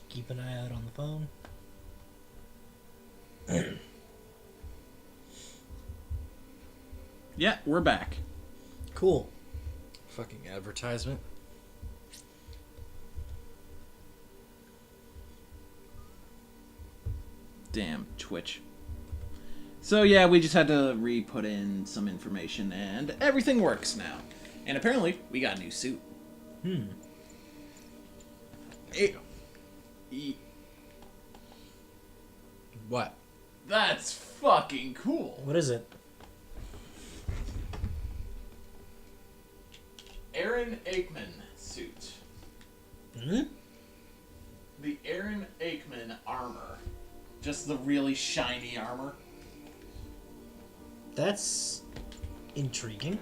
Keep an eye out on the phone. Yeah, we're back. Cool. Fucking advertisement. Damn, Twitch. So yeah, we just had to re-put in some information, and everything works now. And apparently, we got a new suit. What? That's fucking cool. What is it? Aaron Aikman suit. Hmm? The Aaron Aikman armor. Just the really shiny armor. That's intriguing.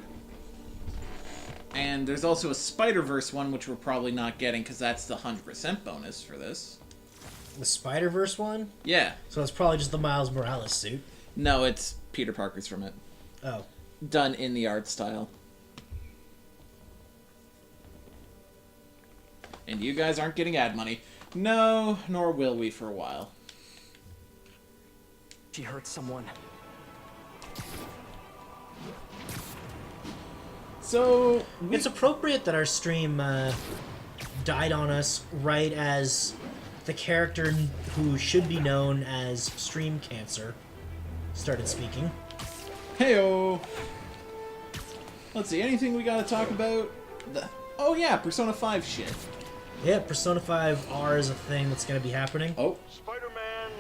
And there's also a Spider-Verse one, which we're probably not getting, because that's the 100% bonus for this. The Spider-Verse one? Yeah. So it's probably just the Miles Morales suit. No, it's Peter Parker's from it. Oh. Done in the art style. And you guys aren't getting ad money. No, nor will we for a while. She hurt someone. So, It's appropriate that our stream died on us right as the character who should be known as Stream Cancer started speaking. heyo. Let's see, anything we gotta talk about? Oh yeah, Persona 5 shit. Yeah, Persona 5 R is a thing that's going to be happening. Oh. Spider-Man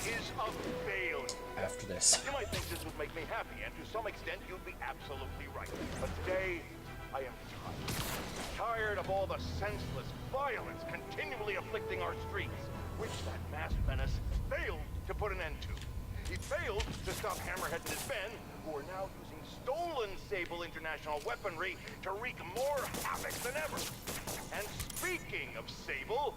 is a failure. After this. You might think this would make me happy, and to some extent, you'd be absolutely right. But today, I am tired. Tired of all the senseless violence continually afflicting our streets, which that masked menace failed to put an end to. He failed to stop Hammerhead and his men, who are now using stolen Sable International weaponry to wreak more havoc than ever. And speaking of Sable,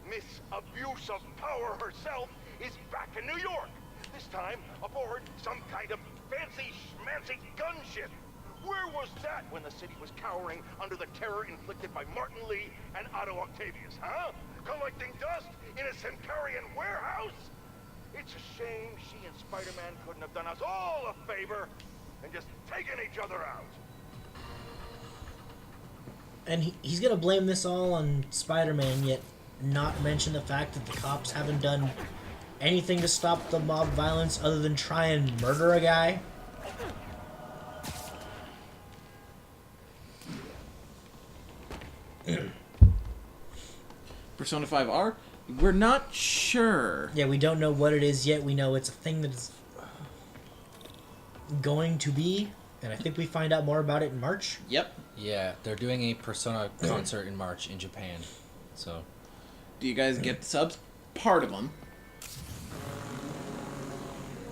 Miss Abuse of Power herself is back in New York. This time aboard some kind of fancy schmancy gunship. Where was that when the city was cowering under the terror inflicted by Martin Lee and Otto Octavius, huh? Collecting dust in a Centaurian warehouse? It's a shame she and Spider-Man couldn't have done us all a favor and just taken each other out. And he's going to blame this all on Spider-Man, yet not mention the fact that the cops haven't done anything to stop the mob violence other than try and murder a guy. Persona 5R? We're not sure. Yeah, we don't know what it is yet. We know it's a thing that's going to be, and I think we find out more about it in March. Yep. Yeah, they're doing a Persona concert in March in Japan. So. Do you guys get the subs? Part of them.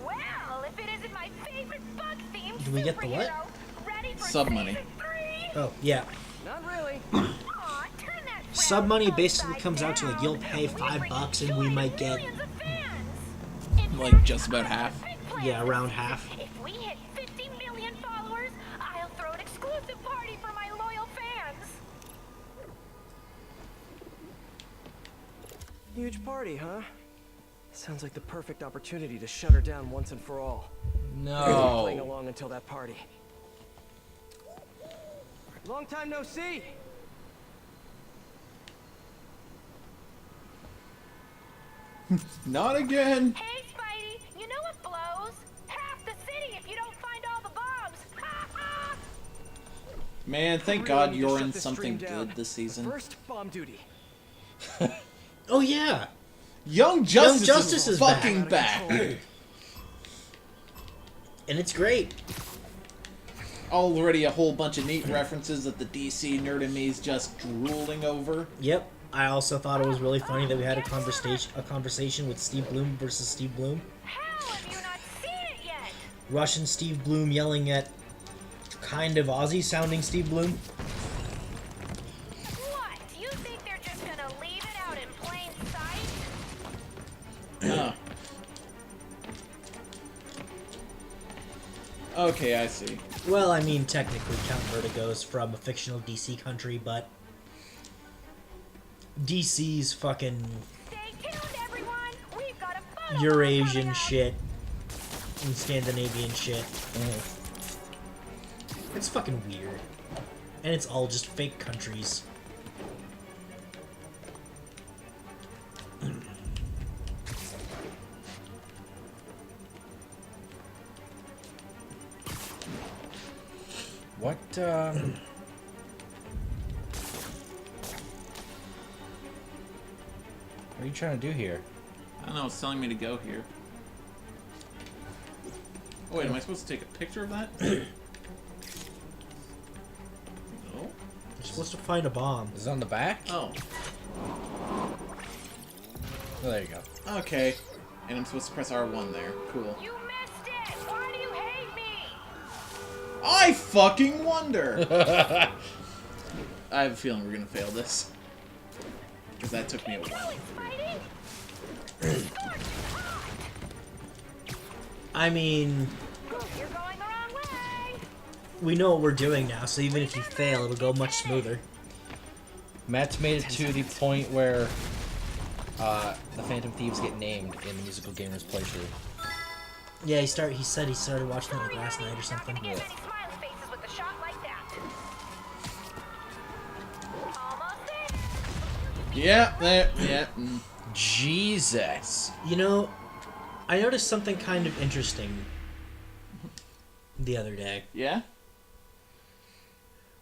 Well, if it isn't my favorite bug-themed Do we get the what? superhero, ready for Sub money. season 3? Oh, yeah. Not really. Aw, turn that Sub money frown basically upside comes out to like, you'll down. pay We $5 bring and we joy to might get, millions of fans. In Like, fact, just about half. big plans yeah, this around season. half. If we hit 50 million followers, I'll throw an exclusive party for my loyal fans. Huge party, huh? Sounds like the perfect opportunity to shut her down once and for all. Playing No. along until that party. Long time no see. Not again. Hey, Spidey, you know what blows? Half the city if you don't find all the bombs. Ha ha! Man, thank Really God need to you're shut in this something stream down. good this season. First, bomb duty. Oh, yeah. Young Justice, Justice is back. fucking Out of back. control. And it's great. Already a whole bunch of neat references that the DC nerd in me is just drooling over. Yep. I also thought it was really funny that we had a conversation with Steve Bloom versus Steve Bloom. How have you not seen it yet? Russian Steve Bloom yelling at kind of Aussie-sounding Steve Bloom. What? You think they're just gonna leave it out in plain sight? Okay, I see. Well, I mean, technically, Count Vertigo's from a fictional DC country, but DC's fucking Stay tuned! Eurasian shit and Scandinavian shit. It's fucking weird. And it's all just fake countries. What, What are you trying to do here? I don't know, it's telling me to go here. Oh wait, am I supposed to take a picture of that? No. You're supposed to find a bomb. Is it on the back? Oh. Oh, there you go. Okay. And I'm supposed to press R1 there. Cool. You missed it! Why do you hate me? I fucking wonder! I have a feeling we're gonna fail this. Because that took me a while. I mean, You're going the wrong way. we know what we're doing now, so even if you fail, it'll go much smoother. Matt's made it to the point where the Phantom Thieves get named in the Musical Gamers playthrough. Yeah, he said he started watching it like last night or something. Get many smiley faces with a shot like that. Almost there. Yeah, there, yeah. Jesus. You know, I noticed something kind of interesting the other day. Yeah?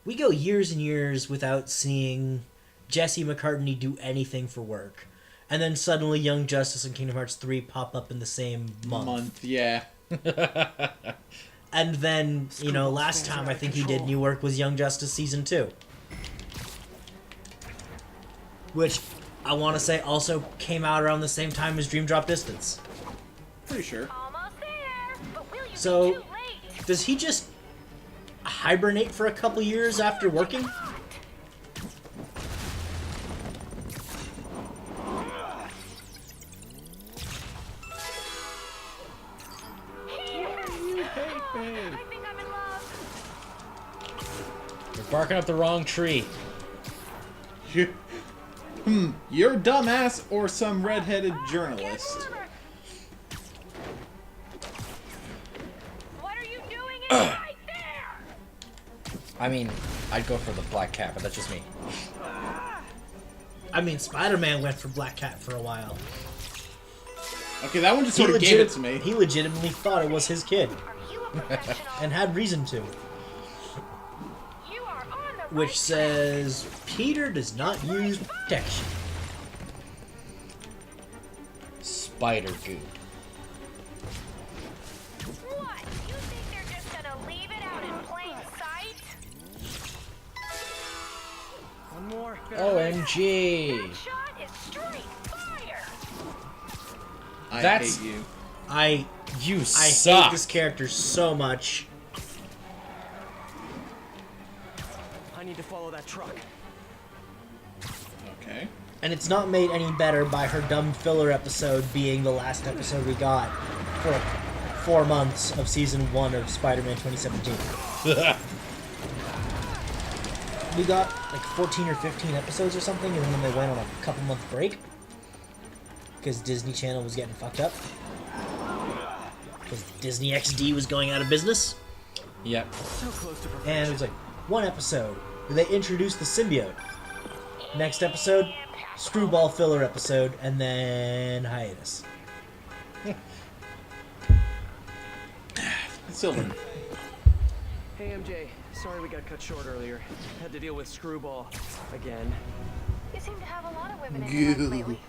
We go years and years without seeing Jesse McCartney do anything for work. And then suddenly Young Justice and Kingdom Hearts 3 pop up in the same month. Yeah. And then, you know, last time I think he did new work was Young Justice Season 2. Which, I want to say, also came out around the same time as Dream Drop Distance. Pretty sure. Almost there. But will you So- be too late? Does he just hibernate for a couple years after working? I think I'm in love. You're barking up the wrong tree. You're a dumbass or some redheaded journalist. What are you doing in right there? I mean, I'd go for the Black Cat, but that's just me. I mean, Spider-Man went for Black Cat for a while. Okay, that one just sort of gave it to me. He legitimately thought it was his kid, Are you a professional? and had reason to. You are on the right Which says, Peter does not use protection. Spider goo. What? You think they're just gonna leave it out in plain sight? One more. OMG. That shot is straight fire. I That's- hate you. You I suck. hate this character so much. I need to follow that truck. Okay. And it's not made any better by her dumb filler episode being the last episode we got for 4 months of Season 1 of Spider-Man 2017. We got like 14 or 15 episodes or something, and then they went on a couple-month break. Because Disney Channel was getting fucked up. Because Disney XD was going out of business. Yep. So close to perfection. And it was like one episode where they introduced the symbiote. Next episode, screwball filler episode, and then hiatus. Silver. Hey MJ, sorry we got cut short earlier. Had to deal with Screwball again. You seem to have a lot of women in your life lately.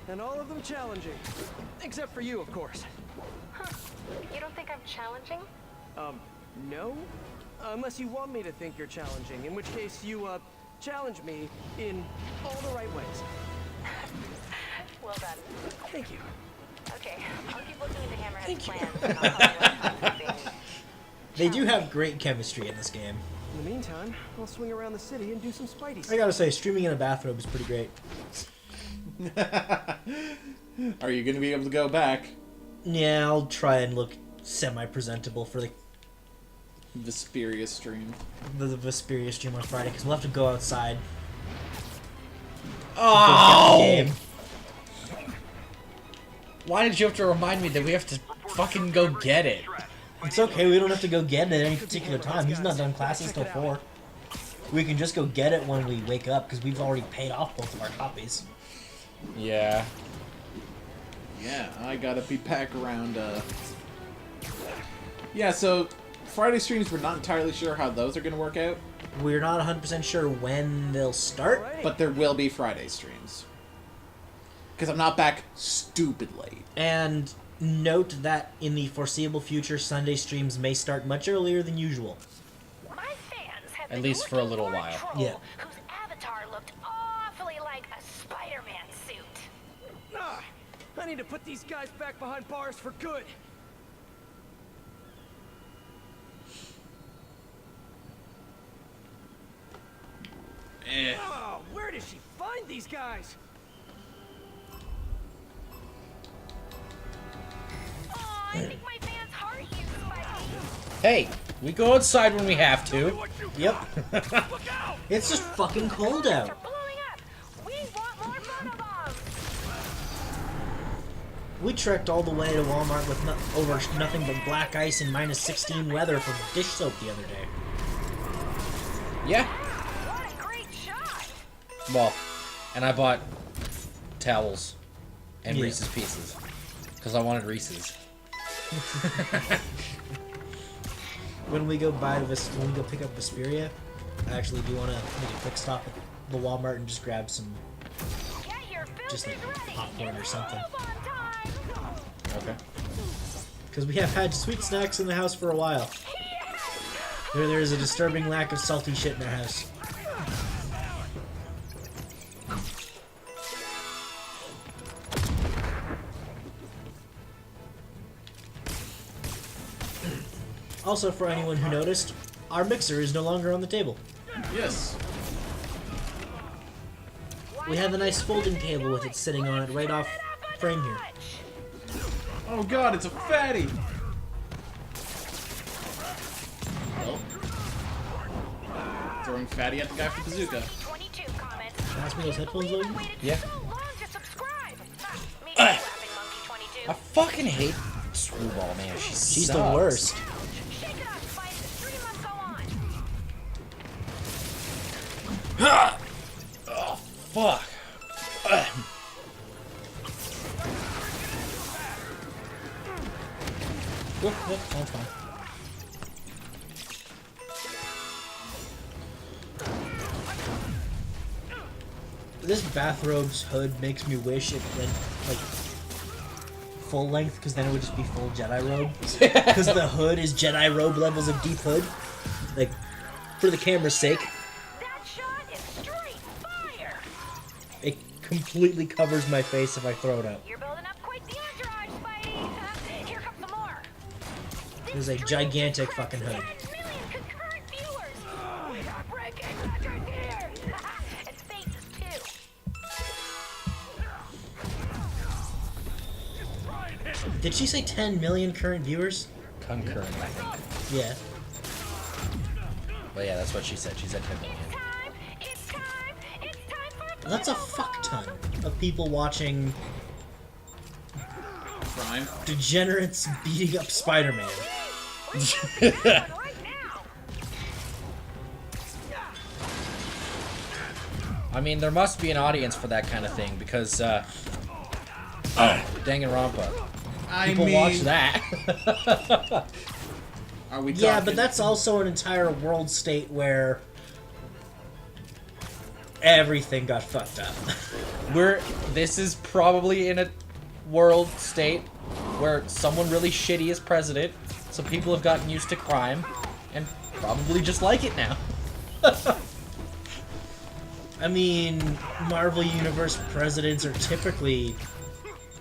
And all of them challenging. Except for you, of course. Huh. You don't think I'm challenging? No? Unless you want me to think you're challenging, in which case you, challenge me in all the right ways. Well done. Thank you. Okay, I'll keep looking into Hammerhead's plans. And I'll tell you what I'm being They do have great chemistry in this game. In the meantime, I'll swing around the city and do some Spideys. I gotta say, streaming in a bathrobe is pretty great. Are you gonna be able to go back? Yeah, I'll try and look semi-presentable for the Vesperia stream. Vesperia stream on Friday, because we'll have to go outside. Oh! Game. Why Why did you have to remind me that we have to fucking go get it? It's okay, we don't have to go get it at any particular time. He's not done classes till 4. We can just go get it when we wake up, because we've already paid off both of our copies. Yeah. Yeah, I gotta be back around, Yeah, so Friday streams, we're not entirely sure how those are gonna work out, We're not 100% sure when they'll start. but there will be Friday streams. Because I'm not back stupid late. And note that in the foreseeable future, Sunday streams may start much earlier than usual. My fans have At been least for a looking little for while. troll Yeah. Whose avatar looked awfully like a Spider-Man suit. Ah, I need to put these guys back behind bars for good. Oh, where did she find these guys? Aw, I think my fans heart you, Spidey. Hey, we go outside when we have to. Yep. It's just fucking cold They're out. blowing up. We want more photobombs. We trekked all the way to Walmart with over nothing but black ice and minus 16 weather for dish soap the other day. Yeah. What a great shot. Well, and I bought towels and Yeah. Reese's Pieces. Because I wanted Reese's. When we go when we go pick up Vesperia, I actually do want to make a quick stop at the Walmart and just grab some, Get your just like filters ready. popcorn or something. Move on time. Okay. Because we have had sweet snacks in the house for a while. There is a disturbing lack of salty shit in our house. Also, for anyone who noticed, our mixer is no longer on the table. Yes. We have a nice folding table with it sitting on it right off frame here. Oh god, it's a fatty! Well, throwing fatty at the guy for bazooka. 22 comments. Pass me those headphones, Logan. Waited Yeah. so long to subscribe. Me too, laughing monkey 22. I fucking hate Screwball, man. She's the sucks. worst. Shake it up, Spike. The stream must go on. Oh, fuck. Whoop, whoop, that's fine. This bathrobe's hood makes me wish it went, like, full length, because then it would just be full Jedi robe. Because the hood is Jedi robe levels of deep hood. Like, for the camera's sake, That shot is straight fire. it completely covers my face if I throw it up. You're building up quite the entourage, Spidey. Here comes some more. There's a gigantic fucking hood. 10 million concurrent viewers. We got breaking records here. And faces too. Did she say 10 million current viewers? Concurrent, I think. Yeah. Well, yeah, that's what she said. She said 10 million. It's time. It's time. It's time for That's a fuck ton of people watching Prime. degenerates beating up Spider-Man. right now. I mean, there must be an audience for that kind of thing because, Danganronpa. I People mean, watch that. Are we Yeah, talking- but that's also an entire world state where everything got fucked up. This is probably in a world state where someone really shitty is president, so people have gotten used to crime and probably just like it now. I mean, Marvel Universe presidents are typically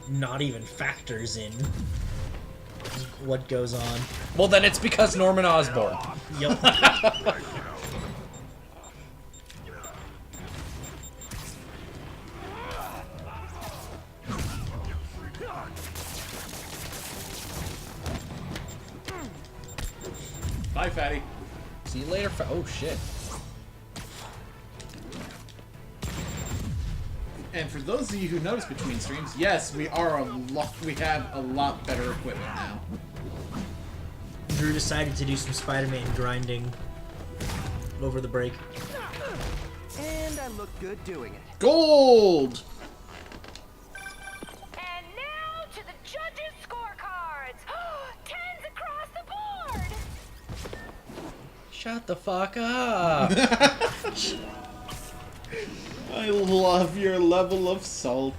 not even factors in what goes on. Well, then it's because Norman Osborn. Yep. Bye, fatty. See you later. Oh shit. And for those of you who notice between streams, yes, we have a lot better equipment now. Drew decided to do some Spider-Man grinding over the break. And I look good doing it. Gold! And now to the judges' scorecards. Tens across the board. Shut the fuck up. I love your level of salt.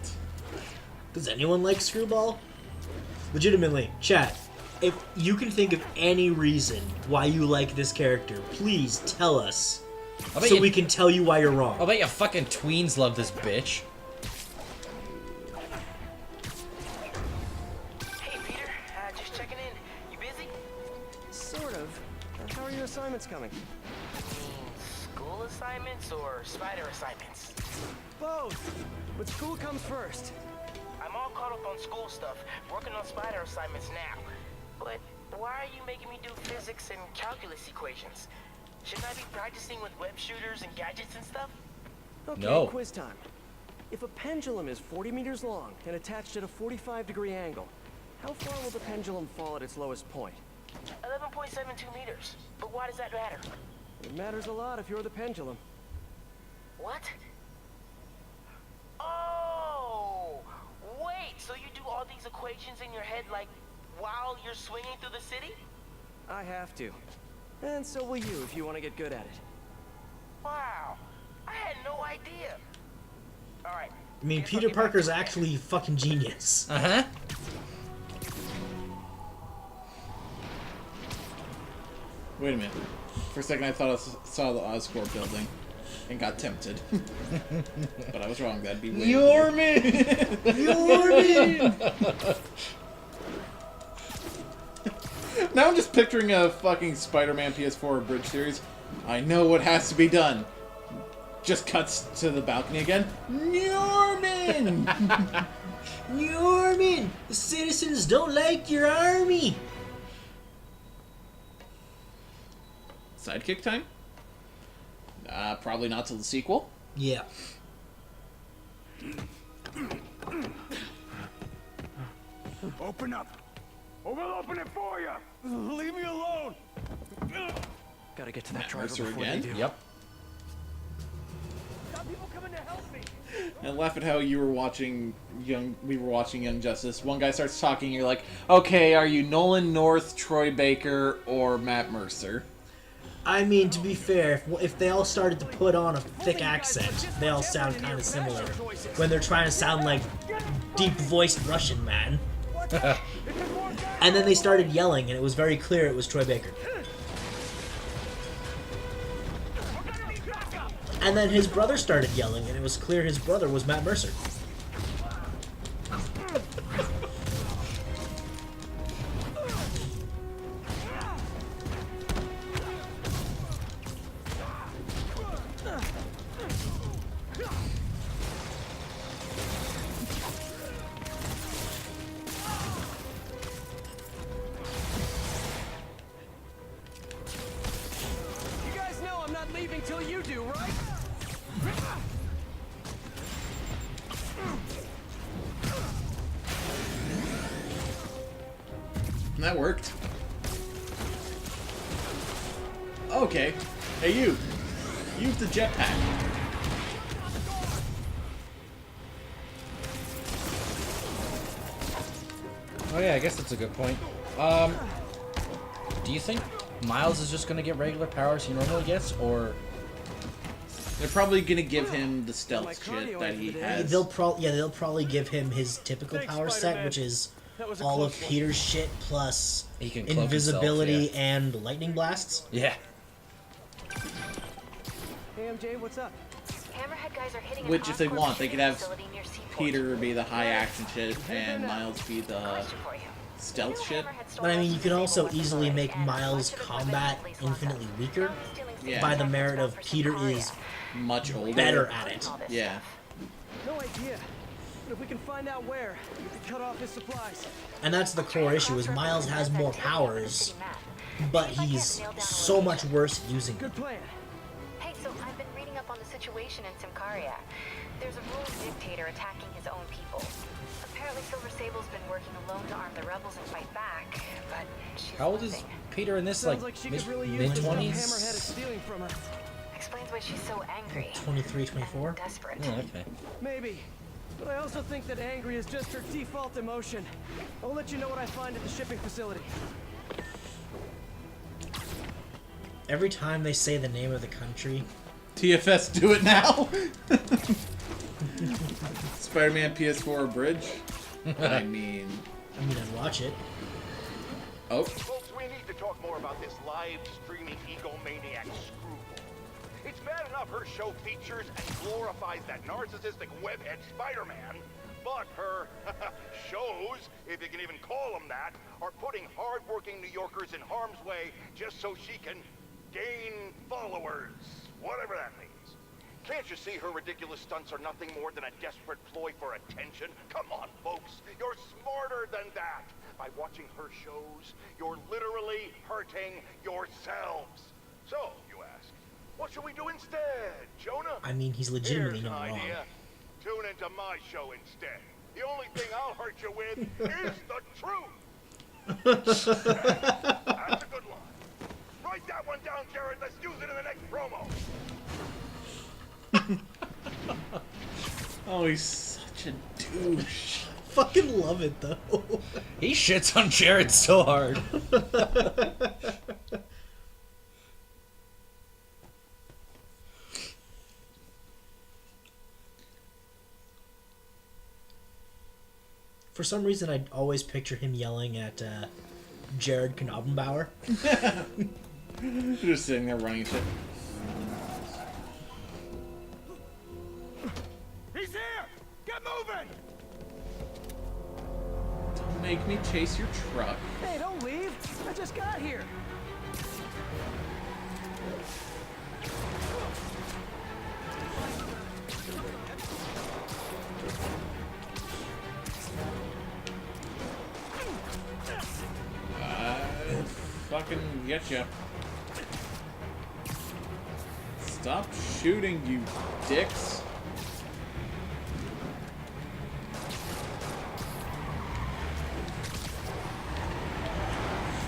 Does anyone like Screwball? Legitimately, chat. If you can think of any reason why you like this character, please tell us. So we can tell you why you're wrong. I'll bet you fucking tweens love this bitch. Hey, Peter. Just checking in. You busy? Sort of. How are your assignments coming? School assignments or spider assignments? Both. But school comes first. I'm all caught up on school stuff, working on spider assignments now. But why are you making me do physics and calculus equations? Shouldn't I be practicing with web shooters and gadgets and stuff? Okay, No. quiz time. If a pendulum is 40 meters long and attached at a 45-degree angle, how far will the pendulum fall at its lowest point? 11.72 meters. But why does that matter? It matters a lot if you're the pendulum. What? Oh! Wait, so you do all these equations in your head like while you're swinging through the city? I have to. And so will you if you want to get good at it. Wow. I had no idea. Alright. I mean, Peter Parker's actually fucking genius. Uh-huh. Wait a minute. For a second I thought I saw the Oscorp building and got tempted. But I was wrong, that'd be weird. NYOORMAAN! NYOORMAAN! Now I'm just picturing a fucking Spider-Man PS4 bridge series. I know what has to be done. Just cuts to the balcony again. NYOORMAAN! NYOORMAAN! The citizens don't like your army! Sidekick time? Probably not till the sequel. Yeah. Open up, or we'll open it for you. Leave me alone. Gotta get to that driver Mercer before again? they do. Yep. Got people coming to help me. And laugh at how we were watching Young Justice. One guy starts talking, you're like, okay, are you Nolan North, Troy Baker, or Matt Mercer? I mean, to be fair, if they all started to put on a thick accent, they all sound kind of similar. When they're trying to sound like deep-voiced Russian man. And then they started yelling, and it was very clear it was Troy Baker. And then his brother started yelling, and it was clear his brother was Matt Mercer. You guys know I'm not leaving till you do, right? That worked. Okay. Hey, you. Use the jetpack. Oh yeah, I guess that's a good point. Do you think Miles is just gonna get regular powers he normally gets, or They're probably gonna give him the stealth shit that he has. They'll probably give him his typical Thanks, power set, Spider-Man. which is That was a all of close one. Peter's shit plus he can cloak invisibility himself, and lightning blasts? yeah. Hey, MJ, what's up? Hammerhead guys are hitting Which, if they Oscorp want, they could have facility near Seaport. Peter be the high action shit and Miles be the Question for you. stealth shit. But I mean, you can also easily make Miles' combat infinitely weaker Yeah. by the merit of Peter is Much older. better at it. Yeah. No idea. But if we can find out where, we can cut off his supplies. And that's the core issue, is Miles has more powers, but he's so much worse at using them. Good plan. Hey, so I've been reading up on the situation situation in Simcaria. There's a ruling dictator attacking his own people. Apparently Silver Sable's been working alone to arm the rebels and fight back, but she's How old is losing. Peter in this? Sounds like she could really use this stuff Hammerhead is mid-20s? stealing from her. Explains why she's so angry. 23, 24? And desperate. Oh, okay. Maybe. But I also think that angry is just her default emotion. I'll let you know what I find at the shipping facility. Every time they say the name of the country, TFS, do it now. Spider-Man PS4 bridge. I mean, I'd watch it. oh, Folks, we need to talk more about this live streaming egomaniac screwball. It's bad enough her show features and glorifies that narcissistic webhead Spider-Man, but her shows, if you can even call them that, are putting hard-working New Yorkers in harm's way just so she can gain followers, whatever that means. Can't you see her ridiculous stunts are nothing more than a desperate ploy for attention? Come on, folks, you're smarter than that. By watching her shows, you're literally hurting yourselves. So, you ask, what should we do instead, Jonah? I mean, he's legitimately Here's an not wrong. idea. Tune into my show instead. The only thing I'll hurt you with is the truth. That's a good line. Write that one down, Jared. Let's use it in the next promo. oh, he's such a douche. Fucking love it though. He shits on Jared so hard. For some reason, I always picture him yelling at Jared Knobbenbauer. Just sitting there running shit. He's here! Get moving! Don't make me chase your truck. Hey, don't leave. I just got here. Fucking get ya. Stop shooting, you dicks.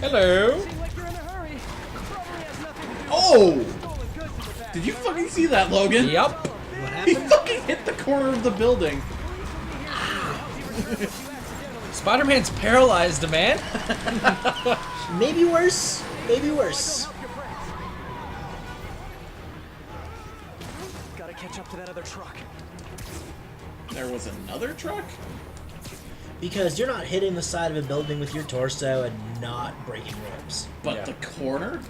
Hello. Seem like you're in a hurry. Probably has nothing to do Oh! with stolen goods in the back. Did you fucking see that, Logan? Yep. What He happened? fucking hit the corner of the building. Spider-Man's paralyzed, man. Maybe worse. Maybe worse. Gotta catch up to that other truck. There was another truck? Because you're not hitting the side of a building with your torso and not breaking ribs. But Yeah. the corner?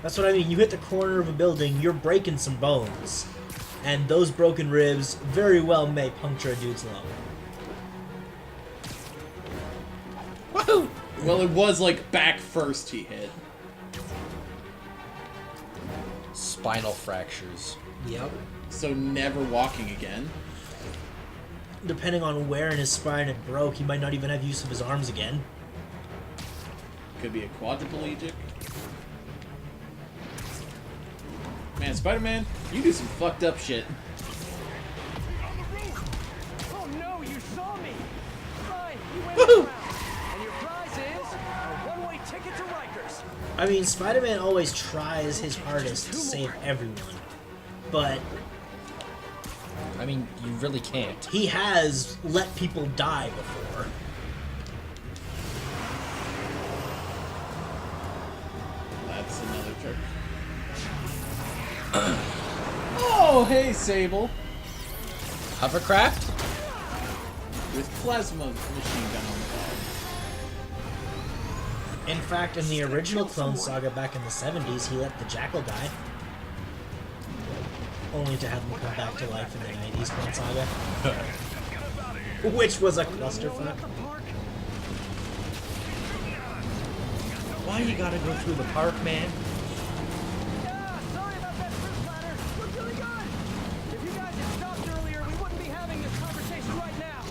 That's what I mean. You hit the corner of a building, you're breaking some bones. And those broken ribs very well may puncture a dude's lung. Woohoo! Well, it was like back first he hit. Spinal fractures. Yep. So never walking again. Depending on where in his spine it broke, he might not even have use of his arms again. Could be a quadriplegic. Man, Spider-Man, you do some fucked up shit. On the roof! Oh no, you saw me! Fine, you went Woohoo! around. And your prize is a one-way ticket to Rikers. I mean, Spider-Man always tries his hardest to save everyone. But I mean, you really can't. he has let people die before. That's another trick. Oh, hey, Sable. Hovercraft? With plasma machine gun on the back. In fact, in the original Clone Saga back in the 70s, he let the Jackal die. Only to have him come back to life in the 90s Clone Saga. Which was a clusterfuck. Why you gotta go through the park, man? Yeah, sorry about that fruit platter. Looked really good. If you guys had stopped earlier, we wouldn't be having this conversation right now.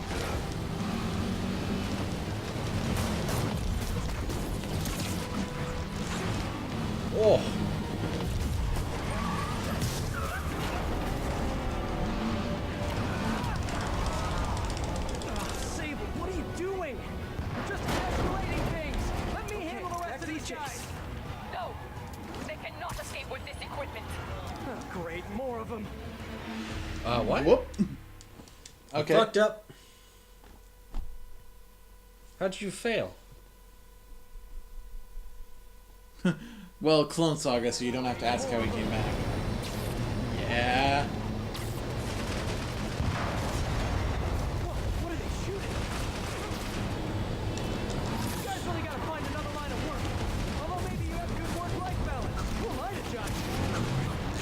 Oh. Chase. No! They cannot escape with this equipment. Oh, great, more of them. What? Whoop. Okay. Fucked up. How'd you fail? Well, Clone Saga, so you don't have to ask how he came back. Yeah. What are they shooting? You guys really gotta find another line of work. Although maybe you have good work-life balance. Who am I to judge?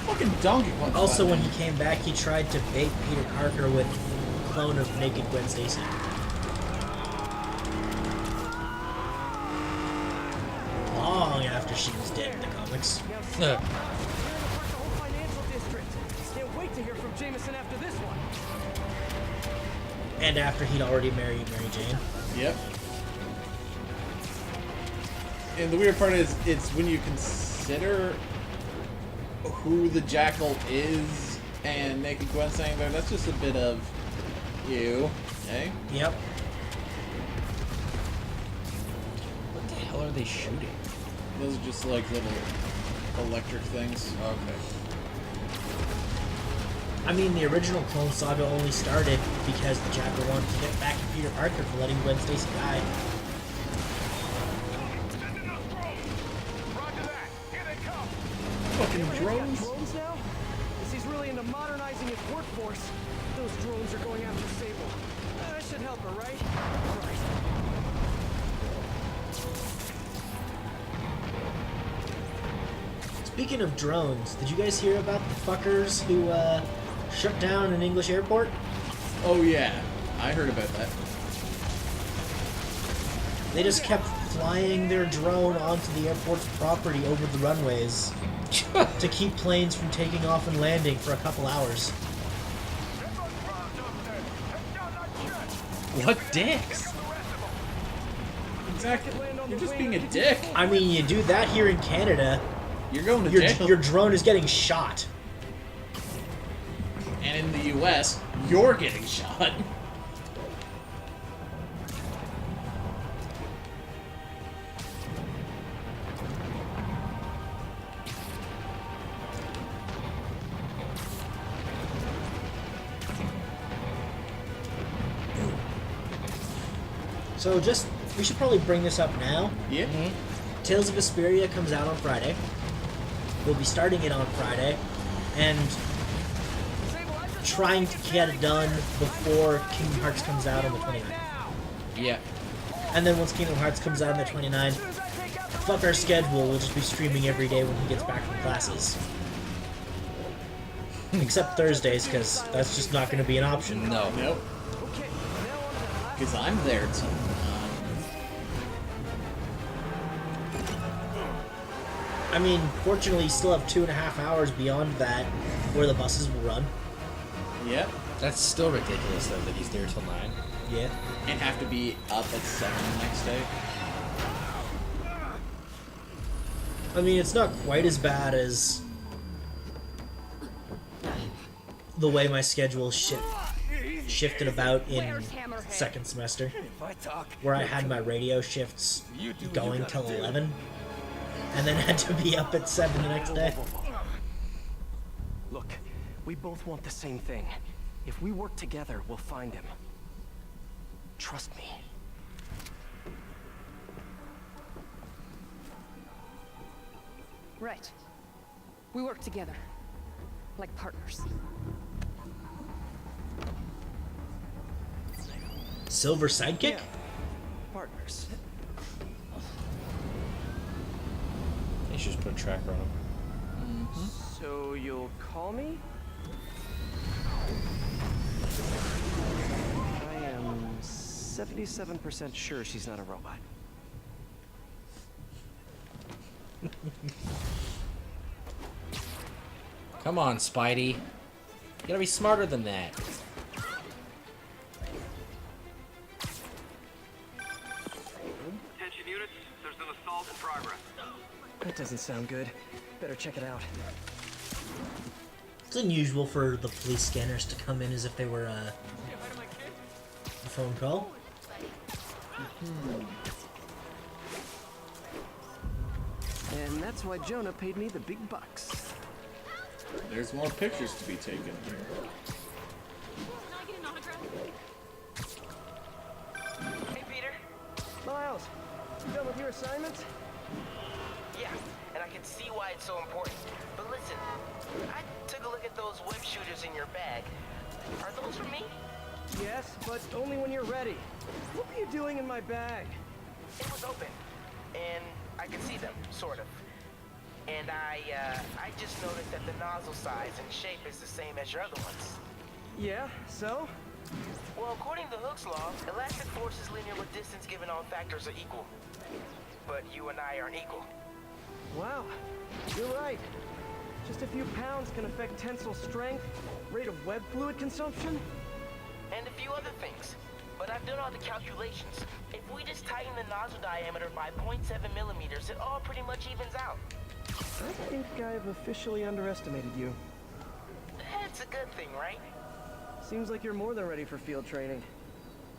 Fucking Donkey Kong. Also, when he came back, he tried to bait Peter Parker with a clone of naked Gwen Stacy. Long after she was dead in the comics. Now stop. You're gonna park the whole financial district. Can't wait to hear from Jameson after this one. And after he'd already married Mary Jane. Yep. And the weird part is, it's when you consider who the Jackal is and Naked Gwen saying there, that's just a bit of you. Okay? Yep. What the hell are they shooting? Those are just like little electric things. Okay. I mean, the original Clone Saga only started because the Jackal wanted to get back at Peter Parker for letting Gwen Stacy die. Roger that. Here they come. Fucking Got drones? drones now? Guess he's really into modernizing his workforce. Those drones are going after Sable. That should help her, right? Right. Speaking of drones, did you guys hear about the fuckers who shut down an English airport? Oh yeah, I heard about that. They just kept flying their drone onto the airport's property over the runways to keep planes from taking off and landing for a couple hours. What dicks? Exactly. You're just being a dick. I mean, you do that here in Canada, You're going to your jail. your drone is getting shot. And in the US, you're getting shot. So we should probably bring this up now. Yeah. Tales of Vesperia comes out on Friday. We'll be starting it on Friday, and trying to get it done before Kingdom Hearts comes out on the 29th. Yeah. And then once Kingdom Hearts comes out on the 29th, fuck our schedule, we'll just be streaming every day when he gets back from classes. Except Thursdays, because that's just not going to be an option. No. Nope. Because I'm there too. I mean, fortunately, you still have 2.5 hours beyond that where the buses will run. Yep. That's still ridiculous, though, that he's there till 9. Yeah. And have to be up at 7 the next day. I mean, it's not quite as bad as the way my schedule shifted about in second semester, where I had my radio shifts going till 11, and then had to be up at 7 the next day. Look, we both want the same thing. If we work together, we'll find him. Trust me. Right. We work together. Like partners. Silver Sidekick? Yeah. Partners. You should just put a tracker on him. So you'll call me? I am 77% sure she's not a robot. Come on, Spidey. You gotta be smarter than that. Attention units, there's an assault in progress. That doesn't sound good. Better check it out. It's unusual for the police scanners to come in as if they were a phone call. And that's why Jonah paid me the big bucks. There's more pictures to be taken here. Can I get an autograph? Hey, Peter. Miles, you done with your assignments? Yeah, and I can see why it's so important. But listen, I took a look at those web shooters in your bag. Are those for me? Yes, but only when you're ready. What were you doing in my bag? It was open, and I could see them, sort of. And I just noticed that the nozzle size and shape is the same as your other ones. Yeah, so? Well, according to Hooke's law, elastic force is linear with distance given all factors are equal. But you and I aren't equal. Wow, you're right. Just a few pounds can affect tensile strength, rate of web fluid consumption. And a few other things. But I've done all the calculations. If we just tighten the nozzle diameter by 0.7 millimeters, it all pretty much evens out. I think I've officially underestimated you. That's a good thing, right? Seems like you're more than ready for field training.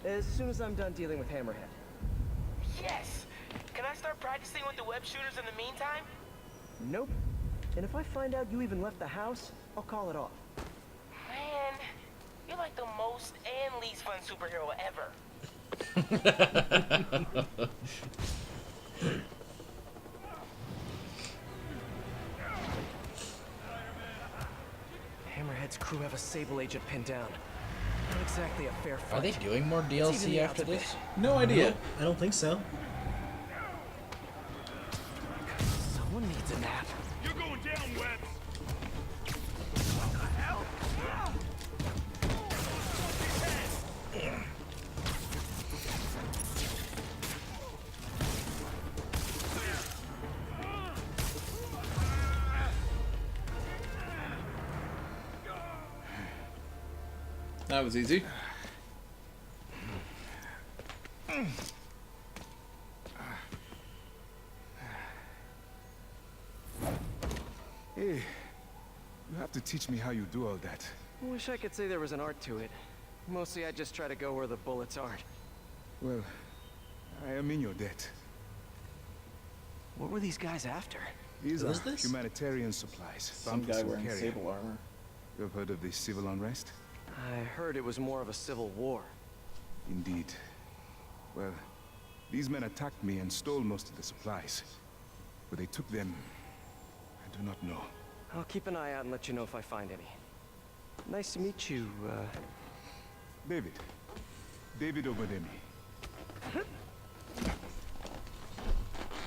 As soon as I'm done dealing with Hammerhead. Yes! Can I start practicing with the web shooters in the meantime? Nope. And if I find out you even left the house, I'll call it off. Man, you're like the most and least fun superhero ever. Hammerhead's crew have a Sable agent pinned down. Not exactly a fair fight. Are they doing more even DLC the after alphabet. this? No idea. I don't think so. Someone needs a nap. You're going down, Webs! That was easy. Hey, you have to teach me how you do all that. I wish I could say there was an art to it. Mostly I just try to go where the bullets aren't. Well, I am in your debt. What were these guys after? These Who are is this? humanitarian supplies. Some bound for guy wearing Siberian. sable armor. You have heard of the civil unrest? I heard it was more of a civil war. Indeed. Well, these men attacked me and stole most of the supplies. Where they took them, I do not know. I'll keep an eye out and let you know if I find any. Nice to meet you, David. David Obademi.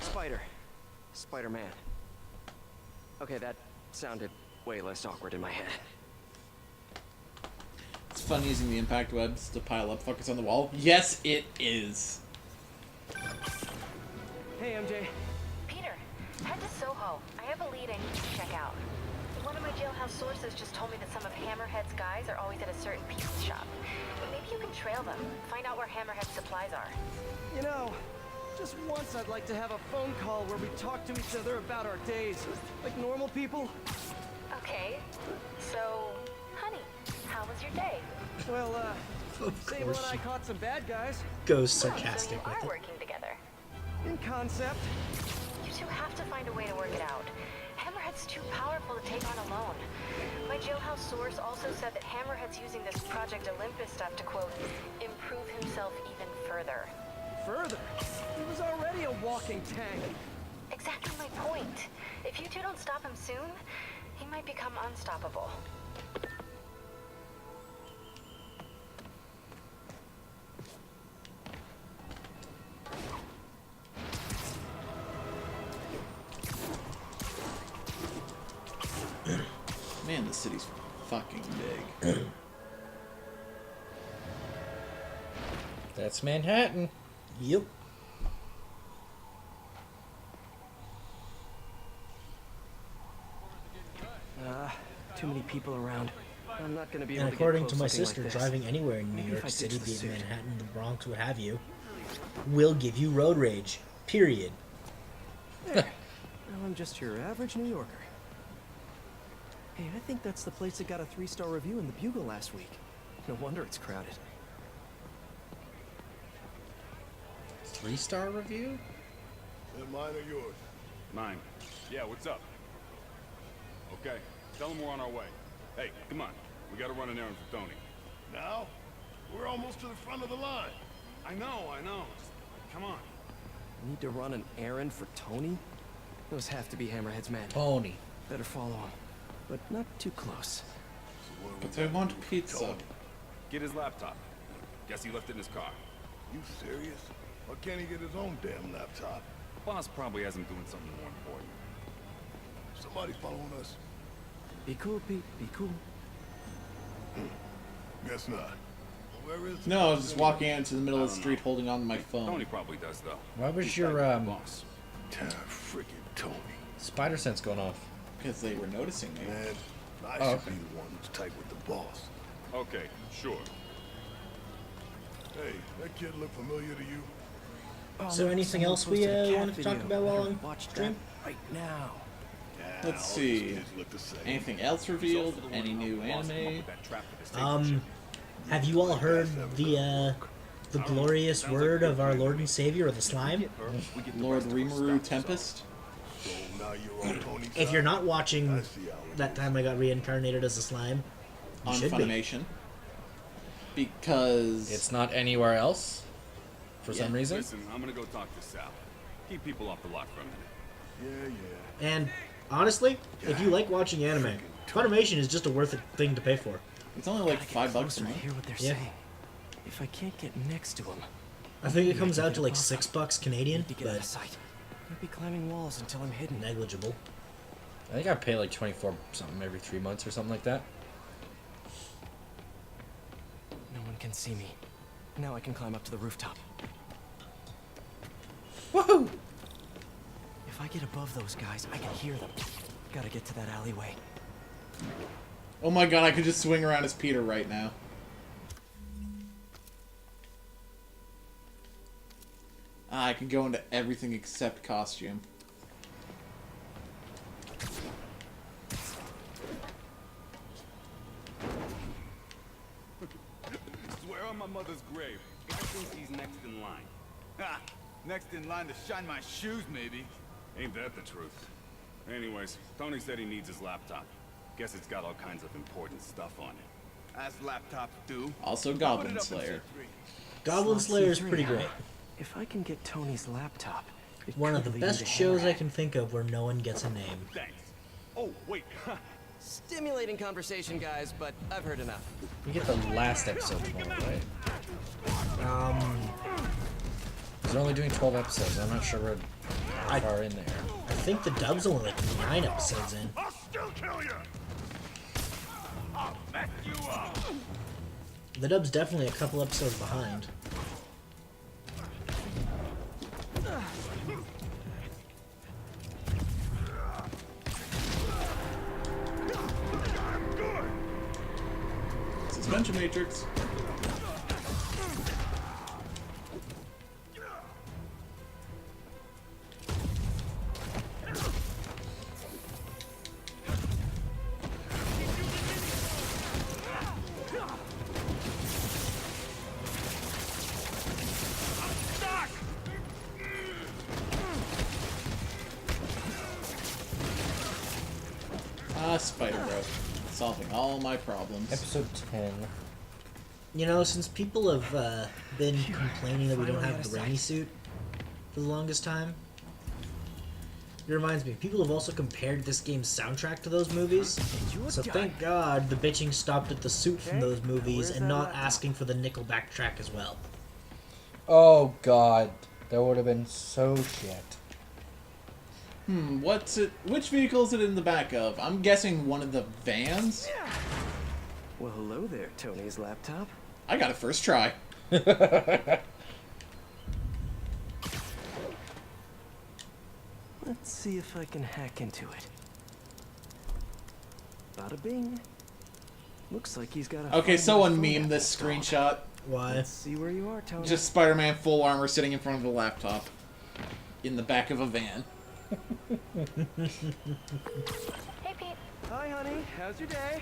Spider. Spider-Man. Okay, that sounded way less awkward in my head. It's fun using the impact webs to pile up fuckers on the wall. Yes, it is. Hey, MJ. Peter, head to Soho. I have a lead I need to check out. One of my jailhouse sources just told me that some of Hammerhead's guys are always at a certain pizza shop. Maybe you can trail them, find out where Hammerhead's supplies are. You know, just once I'd like to have a phone call where we talk to each other about our days, like normal people. Okay, so, honey, how was your day? Well, Of Sable course and I she caught some bad guys. goes So you sarcastic are with it. working together. In concept. You two have to find a way to work it out. Hammerhead's too powerful to take on alone. My jailhouse source also said that Hammerhead's using this Project Olympus stuff to, quote, improve himself even further. Further, he was already a walking tank. Exactly my point. If you two don't stop him soon, he might become unstoppable. Man, this city's fucking big. That's Manhattan. Yep. Too many people around. I'm not gonna be able And to according get to close my looking sister, like this. driving anywhere in New Maybe if York I City, ditch the be it suit. Manhattan, the Bronx, what have you, will give you road rage. Period. Now I'm just your average New Yorker. Hey, I think that's the place that got a 3-star review in the Bugle last week. No wonder it's crowded. 3-star review? Then mine or yours. 9. Yeah, what's up? Okay, tell him we're on our way. Hey, come on. We gotta run an errand for Tony. Now? We're almost to the front of the line. I know. Just come on. Need to run an errand for Tony? Those have to be Hammerhead's men. Pony. Better follow him, but not too close. But I want pizza. Get his laptop. Guess he left it in his car. You serious? Why can't he get his own damn laptop? Boss probably has him doing something more important. Somebody following us? Be cool, Pete. Be cool. Guess not. Where is No, I was just walking out into the middle of the street holding on to my Tony phone. probably does, though. Why was He's your like the boss. freaking Tony? spider sense going off? Because they were noticing me. Man, I Oh, should okay. be the one who's tight with the boss. Okay, sure. Hey, that kid look familiar to you? Is there anything else we wanted to talk about while on stream? Right now. Yeah, Let's all see. these kids look the same. Anything else revealed? Any new anime? Have you all heard the glorious word of our Lord and Savior, the slime? Lord Rimuru Tempest? So now you're on Tony's If you're side? not watching I see how it that time I got reincarnated as a slime, you On should be. Funimation. Because... It's not anywhere else for some Yeah. reason. Listen, I'm gonna go talk to Sal. Keep people off the lot for a minute. Yeah. And honestly, if you like watching anime, Funimation is just a worth it thing to pay for. It's only like Gotta get $5 a closer to month. hear what they're Yeah. saying. If I can't get next to him, I think it maybe comes I can out to get like above $6 him. Canadian, Need to get out of but sight. Can't be climbing walls until I'm hidden. negligible. I think I pay like 24 something every 3 months or something like that. No one can see me. Now I can climb up to the rooftop. Woohoo! If I get above those guys, I can hear them. Gotta get to that alleyway. Oh my god, I could just swing around as Peter right now. I can go into everything except costume. Swear on my mother's grave. I think he's next in line. Ha! Next in line to shine my shoes, maybe. Ain't that the truth? Anyways, Tony said he needs his laptop. Guess it's got all kinds of important stuff on it. As laptops do. Also Put it Goblin up in Slayer. C3. Goblin Slot Slayer is C3, pretty huh? great. If I can get Tony's laptop, it One of could the lead best into shows I Hammerhead. can think of where no one gets a name. Thanks. Oh, wait. Stimulating conversation, guys, but I've heard enough. You get the last episode tomorrow, right? They're only doing 12 episodes. I'm not sure we're how far in there. I think the dub's only like 9 episodes in. I'll still kill you! I'll mess you up! The dub's definitely a couple episodes behind. Suspension Matrix. Spider-Bro. Solving all my problems. Episode 10. You know, since people have been complaining that we don't have the rainy suit for the longest time, it reminds me, people have also compared this game's soundtrack to those movies. So thank God the bitching stopped at the suit from those movies and not asking for the Nickelback track as well. Oh god, that would have been so shit. What's it? Which vehicle is it in the back of? I'm guessing one of the vans. Well, hello there, Tony's laptop. I got it first try. Let's see if I can hack into it. Bada bing. Looks like he's got a. Okay, someone phone meme this installed. screenshot. Why? Let's see where you are, Tony. Just Spider-Man full armor sitting in front of a laptop. In the back of a van. Hey, Pete. Hi, honey. How's your day?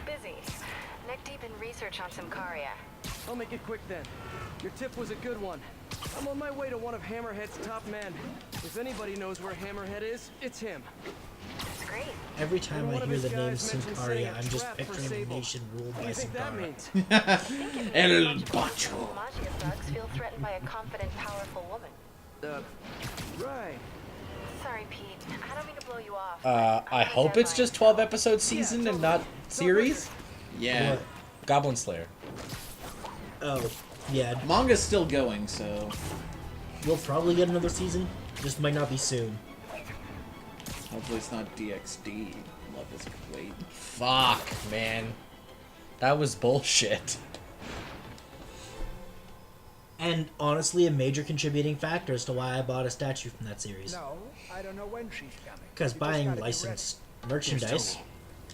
Busy. Neck deep in research on some Caria. I'll make it quick then. Your tip was a good one. I'm on my way to one of Hammerhead's top men. If anybody knows where Hammerhead is, it's him. That's great. Every time And I one of hear his the name guys mentioned setting Sincaria, a I'm just trap for picturing a Sable. nation ruled What do by you think that Sincara. means? El Much Bacho. Mafia thugs feel threatened by a confident, powerful woman. Right. Sorry, Pete. I don't mean to blow you off. I hope it's just 12 episode season and not series. Yeah. What? Goblin Slayer. Oh, yeah. Manga's still going, so... We'll probably get another season. Just might not be soon. Hopefully it's not DXD. Love is great. Fuck, man. That was bullshit. And honestly, a major contributing factor as to why I bought a statue from that series. No, I don't know when she's coming. Because You just buying gotta be licensed merchandise ready.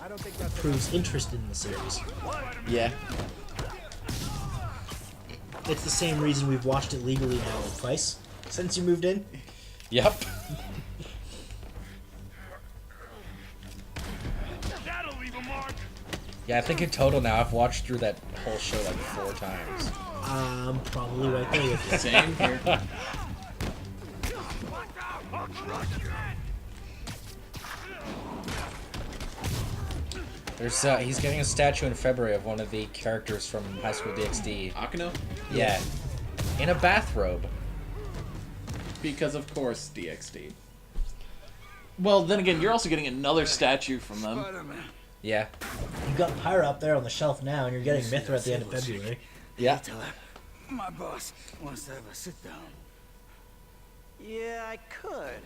I don't think that's proves interest in the series. Yeah. It's the same reason we've watched it legally now twice since you moved in. Yep. That'll leave a mark. Yeah, I think in total now I've watched through that whole show like 4 times. I'm probably right there with you. Same here. I'll crush your head. There's he's getting a statue in February of one of the characters from High School DxD. Akano? Yeah. In a bathrobe. Because of course DXD. Well, then again, you're also getting another statue from them. Yeah. You've got Pyra up there on the shelf now, and you're getting Mithra at the end of February. Yeah. My boss wants to have a sit down. Yeah, I could.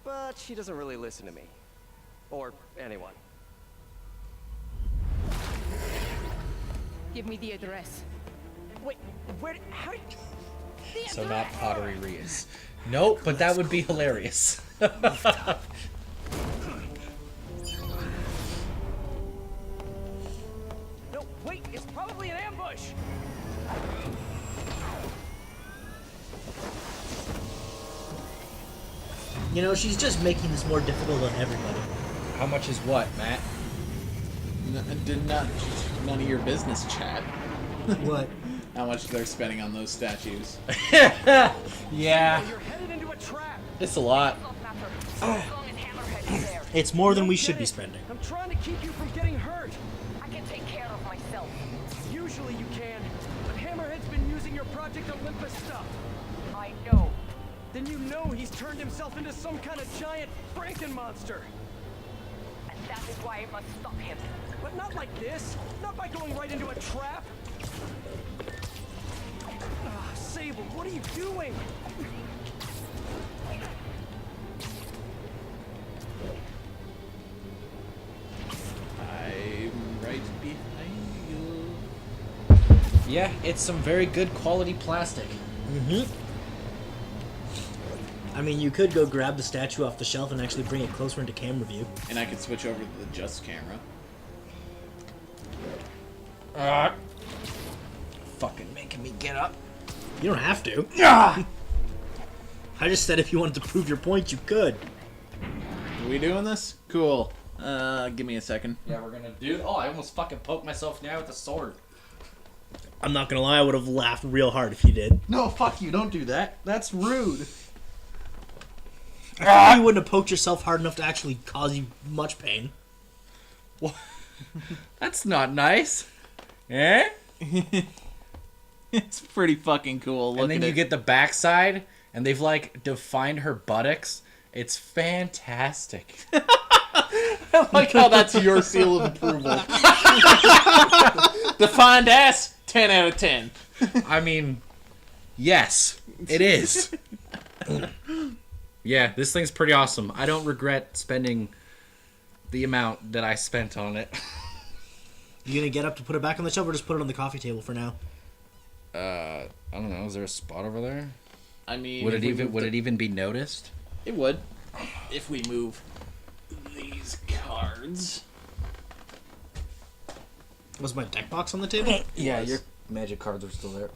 But she doesn't really listen to me. Or anyone. Give me the address. Wait, where? How did... So not Pottery Reus. Nope, but that would be hilarious. No, wait, it's probably an ambush! You know, she's just making this more difficult on everybody. How much is what, Matt? None of your business, chat. What? How much they're spending on those statues. Yeah. You're headed into a trap! It's a lot. It's more than we should be spending. I'm trying to keep you from getting hurt! I can take care of myself. Usually you can, but Hammerhead's been using your Project Olympus stuff. I know. Then you know he's turned himself into some kind of giant Franken-monster. And that is why I must stop him. But not like this. Not by going right into a trap. Sable, what are you doing? I'm right behind you. Yeah, it's some very good quality plastic. Mm-hmm. I mean, you could go grab the statue off the shelf and actually bring it closer into camera view. And I could switch over to the just camera. Fucking making me get up. You don't have to. I just said if you wanted to prove your point, you could. Are we doing this? Cool. Give me a second. Yeah, we're gonna do. Oh, I almost fucking poked myself now with a sword. I'm not gonna lie, I would have laughed real hard if you did. No, fuck you! Don't do that. That's rude. I thought you wouldn't have poked yourself hard enough to actually cause you much pain. Well, that's not nice. Eh? It's pretty fucking cool. Look And then at you it. get the backside, and they've like defined her buttocks. It's fantastic. I like how that's your seal of approval. Defined ass, 10 out of 10. I mean, yes, it is. Yeah, this thing's pretty awesome. I don't regret spending the amount that I spent on it. You gonna get up to put it back on the shelf or just put it on the coffee table for now? I don't know. Is there a spot over there? I mean, Would if we moved it even be noticed? It would. If we move these cards. Was my deck box on the table? Yeah, your magic cards are still there.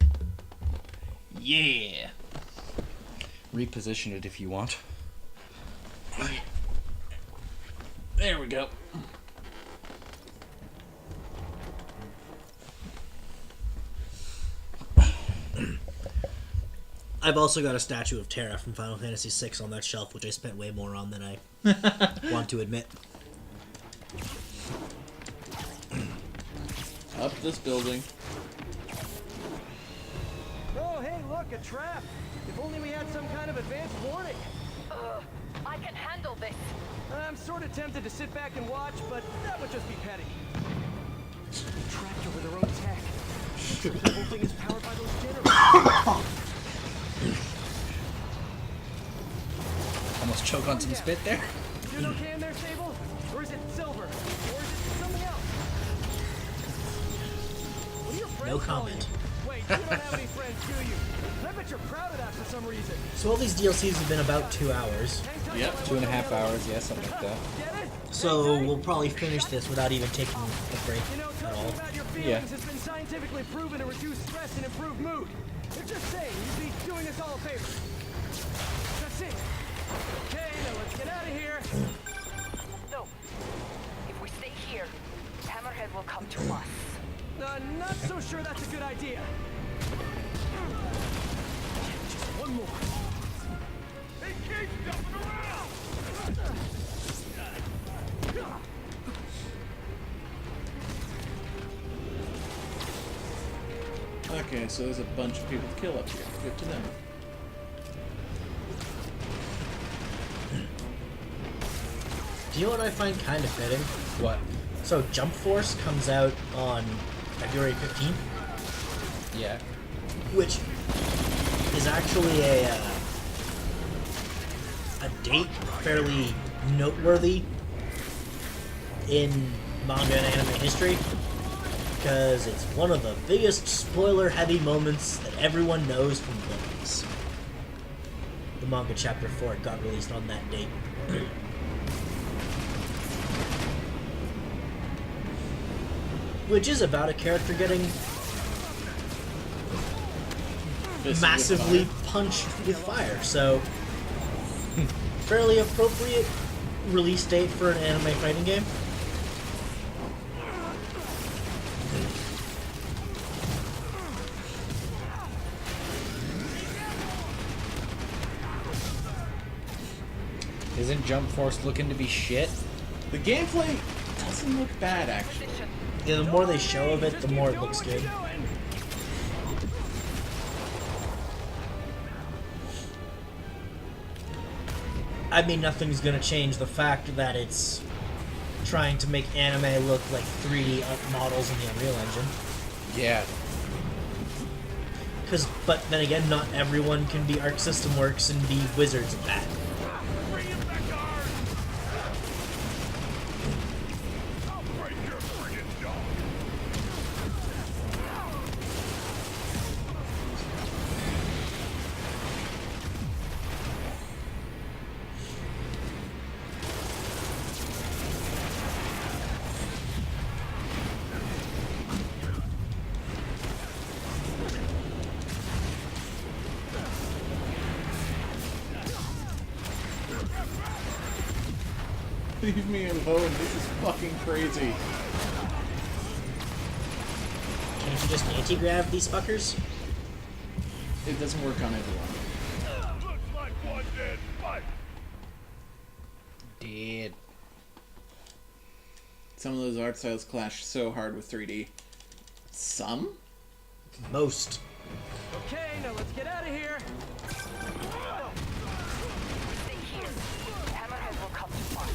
Yeah. Reposition it if you want. There we go. I've also got a statue of Terra from Final Fantasy VI on that shelf, which I spent way more on than I want to admit. Up this building. Oh, hey, look, a trap. If only we had some kind of advanced warning. I can handle this. I'm sort of tempted to sit back and watch, but that would just be petty. Trapped over their own tech. The whole thing is powered by those generators. Almost choke on some spit there. You okay in there, Sable? Or is it silver? Or is it something else? What are your friends No calling comment. you? Wait, you don't have any friends, do you? I bet you're proud of that for some reason. So all these DLCs have been about 2 hours. Yep. 2.5 hours, yeah, something like that. Get it? So we'll probably finish this without even taking a break You know, at talking all. about your feelings Yeah. has been scientifically proven to reduce stress and improve mood. They're just saying you'd be doing us all a favor. That's it. Okay, now let's get out of here. No. If we stay here, Hammerhead will come to us. Not so sure that's a good idea. Just one more. He keeps jumping around! Okay, so there's a bunch of people to kill up here. Good to know. Do you know what I find kind of fitting? What? So Jump Force comes out on February 15th, Yeah. which is actually a date fairly noteworthy in manga and anime history, because it's one of the biggest spoiler-heavy moments that everyone knows from books. The manga chapter 4 got released on that date. Which is about a character getting massively punched with fire, so fairly appropriate release date for an anime fighting game. Isn't Jump Force looking to be shit? The gameplay doesn't look bad, actually. Yeah, the more they show of it, the more it looks good. I mean, nothing's gonna change the fact that it's trying to make anime look like 3D models in the Unreal Engine. Yeah. But then again, not everyone can be Arc System Works and be wizards at that. Bring him back on! I'll break your friggin' jaw! Leave me alone. This is fucking crazy. Can't you just anti-grav these fuckers? It doesn't work on everyone. Looks like one dead fight! Dead. Some of those art styles clash so hard with 3D. Some? Most. Okay, now let's get out of here. Stay here. Hammerhead will come to us.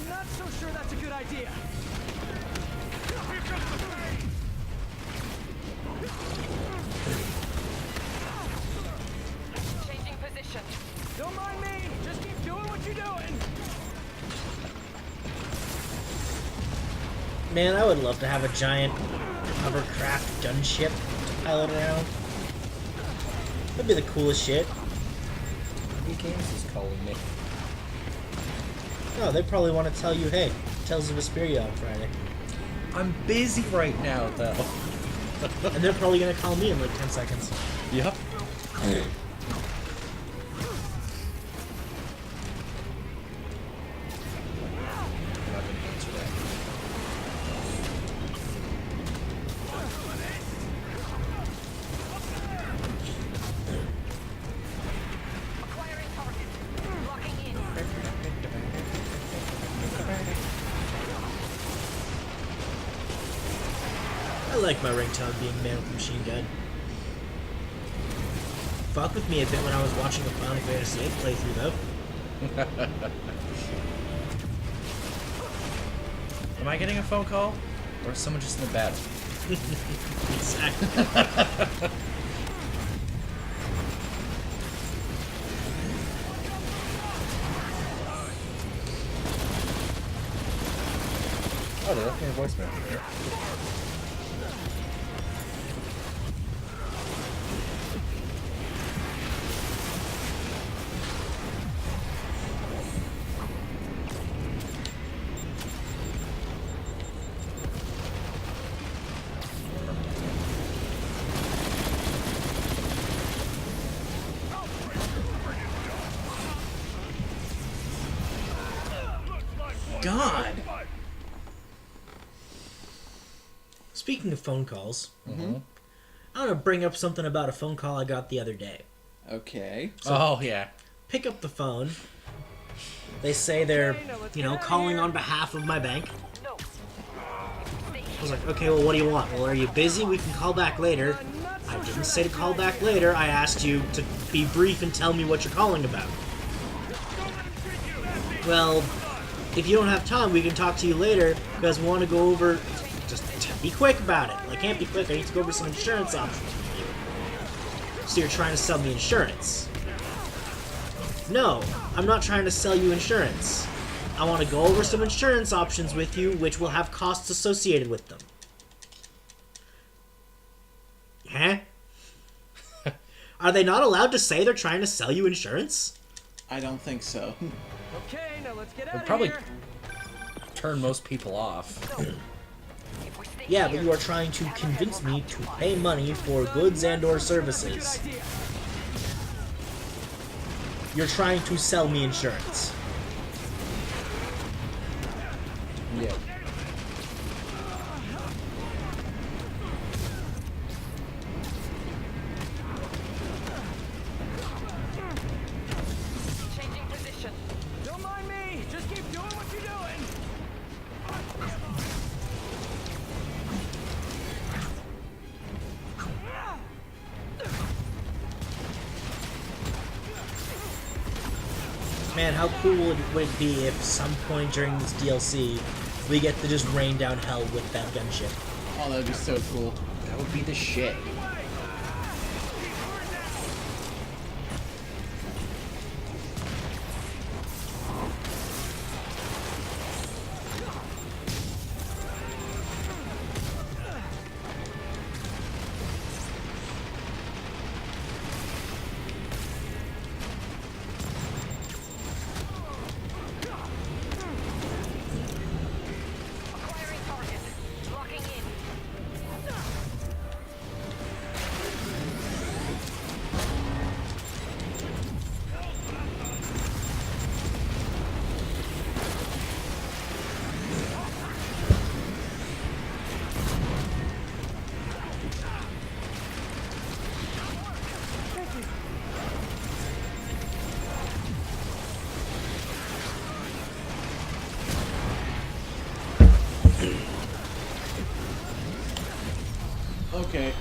Not so sure that's a good idea. Here comes the pain! Changing position. Don't mind me. Just keep doing what you're doing. Man, I would love to have a giant hovercraft gunship to pilot around. That'd be the coolest shit. Who games is calling me? Oh, they probably want to tell you, hey, Tales of Vesperia on Friday. I'm busy right now, though. And they're probably going to call me in like 10 seconds. Yep. like my ringtone being Man with the Machine Gun. Fuck with me a bit when I was watching a Final Fantasy VIII playthrough, though. Am I getting a phone call? Or is someone just in the bed? Exactly. Oh, they left me a voicemail. God. Speaking of phone calls, I want to bring up something about a phone call I got the other day. Okay. Oh, yeah. Pick up the phone. They say they're, calling on behalf of my bank. I was like, okay, well, what do you want? Well, are you busy? We can call back later. I didn't say to call back later. I asked you to be brief and tell me what you're calling about. Well, if you don't have time, we can talk to you later because we want to go over... Just be quick about it. Well, I can't be quick. I need to go over some insurance options with you. So you're trying to sell me insurance. No, I'm not trying to sell you insurance. I want to go over some insurance options with you, which will have costs associated with them. Huh? Are they not allowed to say they're trying to sell you insurance? I don't think so. Okay, now let's get out Would of probably here. turn most people off. Yeah, but you are trying to convince me to pay money for goods and or services. You're trying to sell me insurance. Yeah. Changing position. Don't mind me. Just keep doing what you're doing. Man, how cool would it be if some point during this DLC we get to just rain down hell with that gunship? Oh, that'd be so cool. That would be the shit. Acquiring target. Locking in. Okay.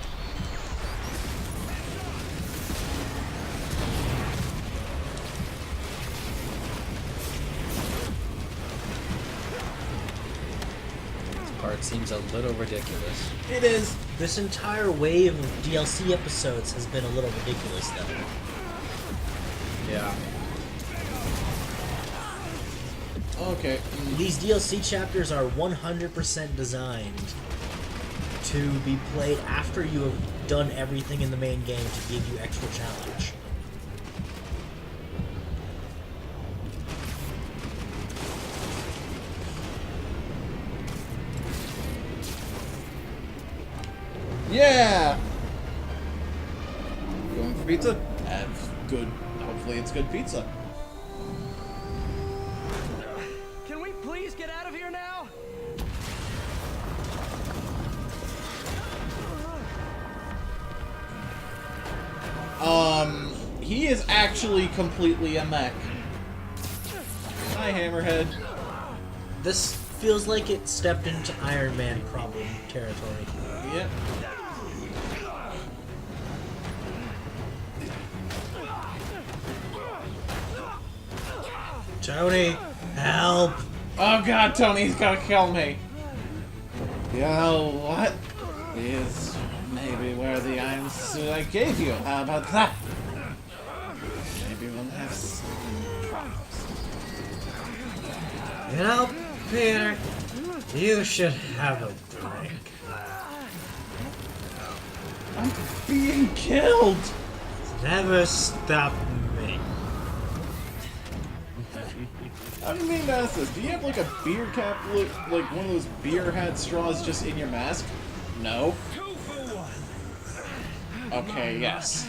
This part seems a little ridiculous. It is. This entire wave of DLC episodes has been a little ridiculous, though. Yeah. Okay. These DLC chapters are 100% designed to be played after you have done everything in the main game to give you extra challenge. Yeah! Going for pizza? That's good. Hopefully it's good pizza. Can we please get out of here now? He is actually completely a mech. Hi, Hammerhead. This feels like it stepped into Iron Man problem territory. Yep. Tony, help! Oh god, Tony's gonna kill me. You know what? Is maybe where the iron suit I gave you. How about that? Maybe we'll have some problems. You know, Peter, you should have a drink. I'm being killed! Never stop me. I didn't mean to ask this. Do you have like a beer cap look, like one of those beer hat straws just in your mask? No. Okay, yes.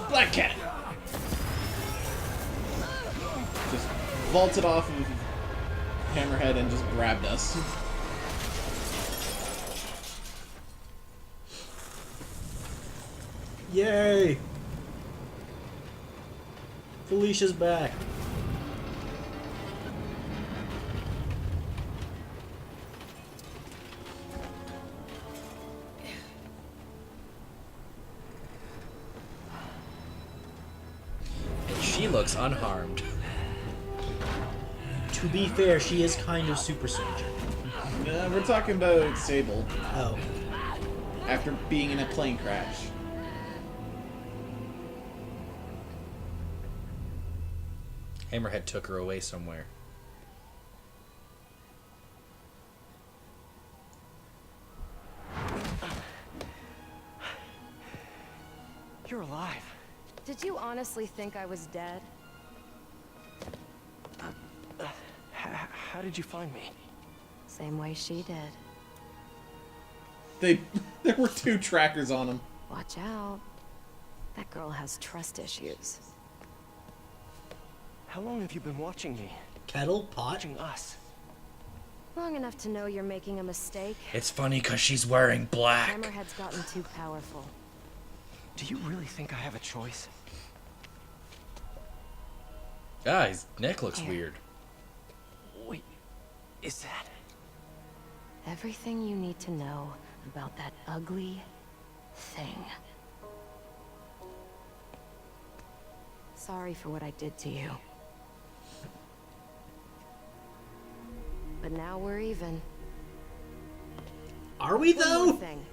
Black Cat! Just vaulted off of Hammerhead and just grabbed us. Yay! Felicia's back. And she looks unharmed. To be fair, she is kind of super soldier. We're talking about Sable Oh. after being in a plane crash. Hammerhead took her away somewhere. You're alive. Did you honestly think I was dead? How did you find me? Same way she did. There were 2 trackers on him. Watch out. That girl has trust issues. How long have you been watching me? Kettle? Pot? Watching us? Long enough to know you're making a mistake. It's funny because she's wearing black. Hammerhead's gotten too powerful. Do you really think I have a choice? Ah, his neck looks Here. weird. Wait, is that... Everything you need to know about that ugly thing. Sorry for what I did to you. But now we're even. Are we One more though? thing.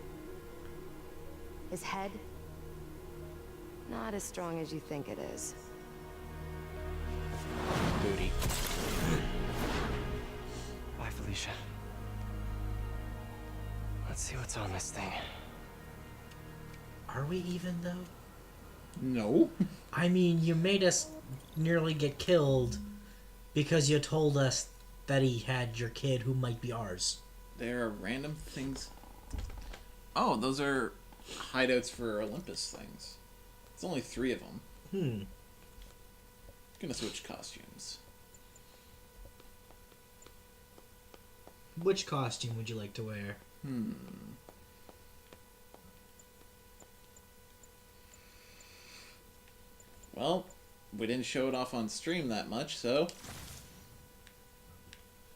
His head, not as strong as you think it is. Booty. Bye, Felicia. Let's see what's on this thing. Are we even though? No. I mean, you made us nearly get killed because you told us that he had your kid who might be ours. There are random things. Oh, those are hideouts for Olympus things. It's only 3 of them. Gonna switch costumes. Which costume would you like to wear? Well, we didn't show it off on stream that much, so...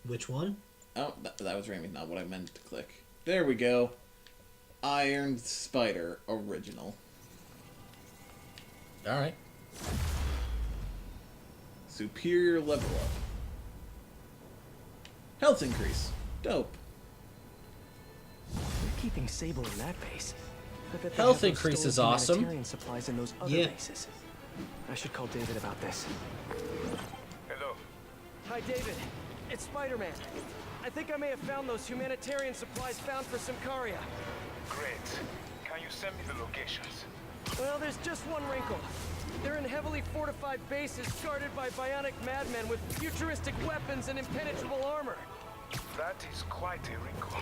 Which one? Oh, that was Rami, not what I meant to click. There we go. Iron Spider Original. Alright. Superior level up. Health increase. Dope. They're keeping Sable in that base. I bet they Health have those increase stolen is awesome. humanitarian supplies in those other Yeah. bases. I should call David about this. Hello. Hi, David. It's Spider-Man. I think I may have found those humanitarian supplies found for Symkaria. Great. Can you send me the locations? Well, there's just one wrinkle. They're in heavily fortified bases guarded by bionic madmen with futuristic weapons and impenetrable armor. That is quite a wrinkle.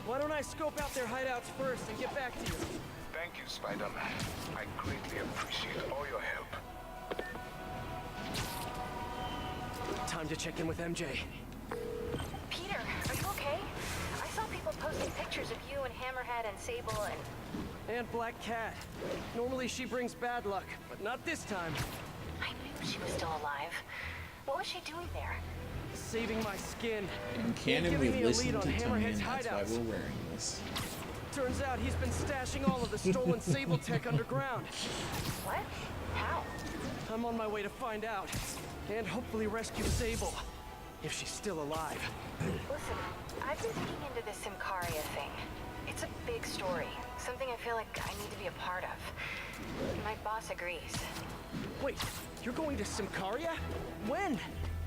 Why don't I scope out their hideouts first and get back to you? Thank you, Spider-Man. I greatly appreciate all your help. Time to check in with MJ. Peter, are you okay? I saw people posting pictures of you and Hammerhead and Sable And Black Cat. Normally she brings bad luck, but not this time. I knew she was still alive. What was she doing there? Saving my skin. In canon, Giving we me a listen lead to on Tony, and Hammerhead's that's why hideouts. we're wearing this. Turns out he's been stashing all of the stolen Sable tech underground. What? How? I'm on my way to find out. And hopefully rescue Sable. If she's still alive. Listen, I've been looking into this Simcaria thing. It's a big story. Something I feel like I need to be a part of. My boss agrees. Wait, you're going to Simcaria? When?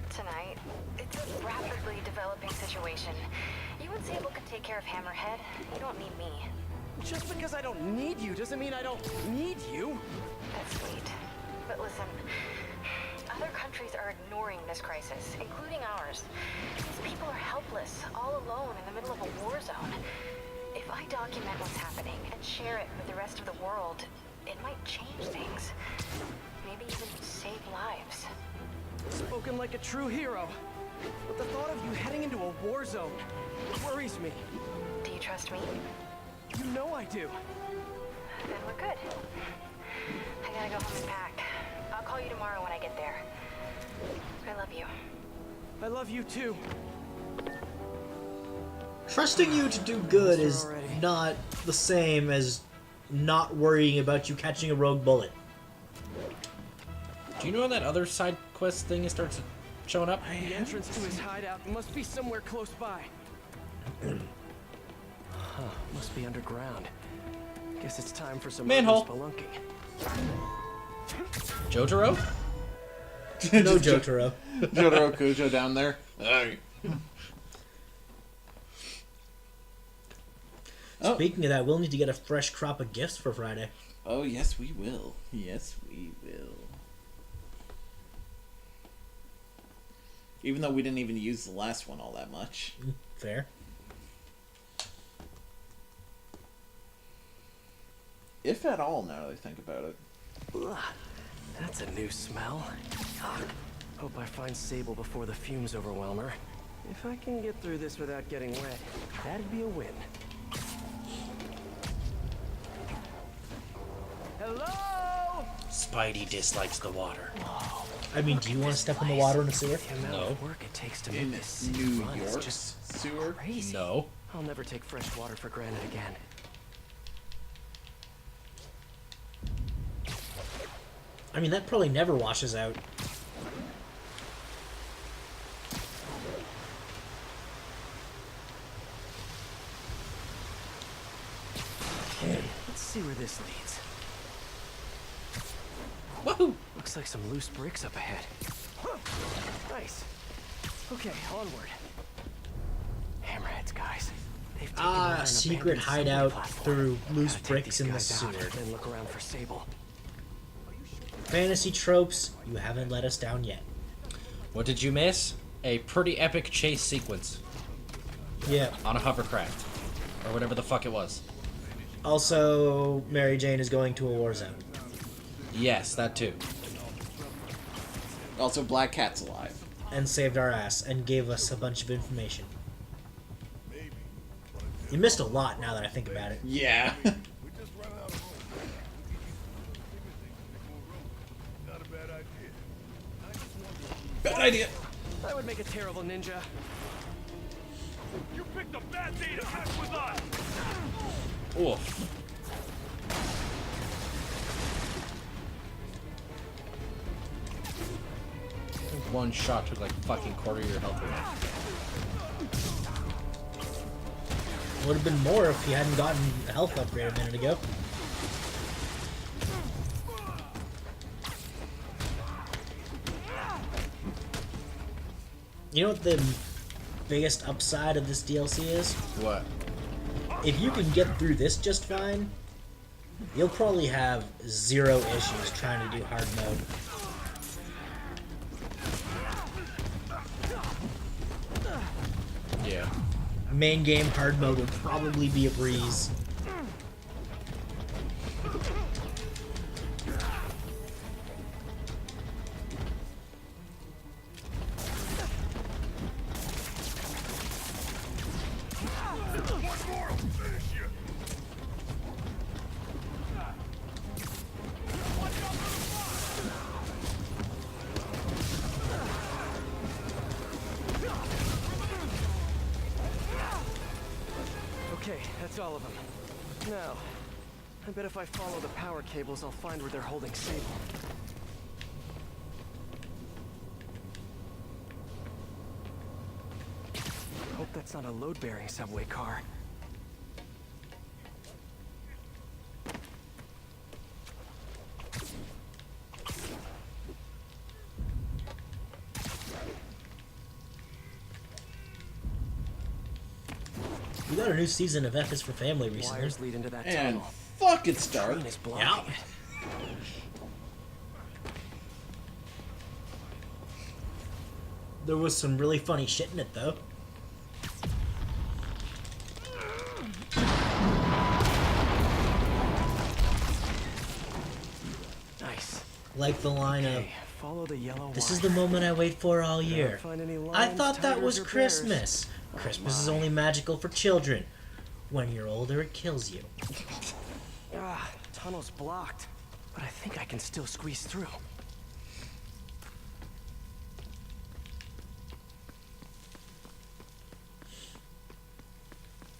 Tonight. It's a rapidly developing situation. You and Sable can take care of Hammerhead. You don't need me. Just because I don't need you doesn't mean I don't need you. That's sweet. But listen, other countries are ignoring this crisis, including ours. These people are helpless, all alone in the middle of a war zone. If I document what's happening and share it with the rest of the world, it might change things. Maybe even save lives. Spoken like a true hero. But the thought of you heading into a war zone worries me. Do you trust me? You know I do. Then we're good. I gotta go home and pack. I'll call you tomorrow when I get there. I love you. I love you too. Trusting you to do good is not the same as not worrying about you catching a rogue bullet. Do you know when that other side quest thing starts showing up? The entrance to his hideout must be somewhere close by. Huh, must be underground. Guess it's time for some Manhole. spelunking. Jotaro? No Jotaro. Jotaro Kujo down there. Oh. Speaking of that, we'll need to get a fresh crop of gifts for Friday. Oh, yes, we will. Yes, we will. Even though we didn't even use the last one all that much. Fair. If at all, now that I think about it. Ugh, that's a new smell. Yuck. Hope I find Sable before the fumes overwhelm her. If I can get through this without getting wet, that'd be a win. Hello? Spidey dislikes the water. I mean, do you want to step in the water in a sewer? The amount No. of work it takes to In make this city New run is York's just sewer? crazy. No. I'll never take fresh water for granted again. I mean, that probably never washes out. Let's see where this leads. Woohoo! Looks like some loose bricks up ahead. Nice. Okay, onward. Hammerheads, guys. They've taken over an Secret abandoned hideout subway platform. through loose Gotta take bricks these in the guys out, sewer. then look around for Sable. Fantasy tropes, you haven't let us down yet. What did you miss? A pretty epic chase sequence Yeah. on a hovercraft. Or whatever the fuck it was. Also, Mary Jane is going to a war zone. Yes, that too. Also, Black Cat's alive. And saved our ass and gave us a bunch of information. You missed a lot now that I think about it. Yeah. Bad idea. I would make a terrible ninja. You picked a bad day to mess with us! Oof. One shot took like fucking quarter of your health away. Would have been more if you hadn't gotten a health upgrade a minute ago. You know what the biggest upside of this DLC is? What? If you can get through this just fine, you'll probably have zero issues trying to do hard mode. Yeah. Main game hard mode would probably be a breeze. That's all of them. Now, I bet if I follow the power cables, I'll find where they're holding Sable. Hope that's not a load-bearing subway car. We got a new season of F is for Family recently. Wires lead into that And tunnel. fuck, it's dark. Train is blocking it. There was some really funny shit in it, though. Nice. Like the line of, Okay, follow the yellow "This wire. is the moment I wait for all year. Find any I lions, thought that tigers, was or bears. Christmas. Christmas is only magical for children. When you're older, it kills you." Ah, tunnel's blocked, but I think I can still squeeze through.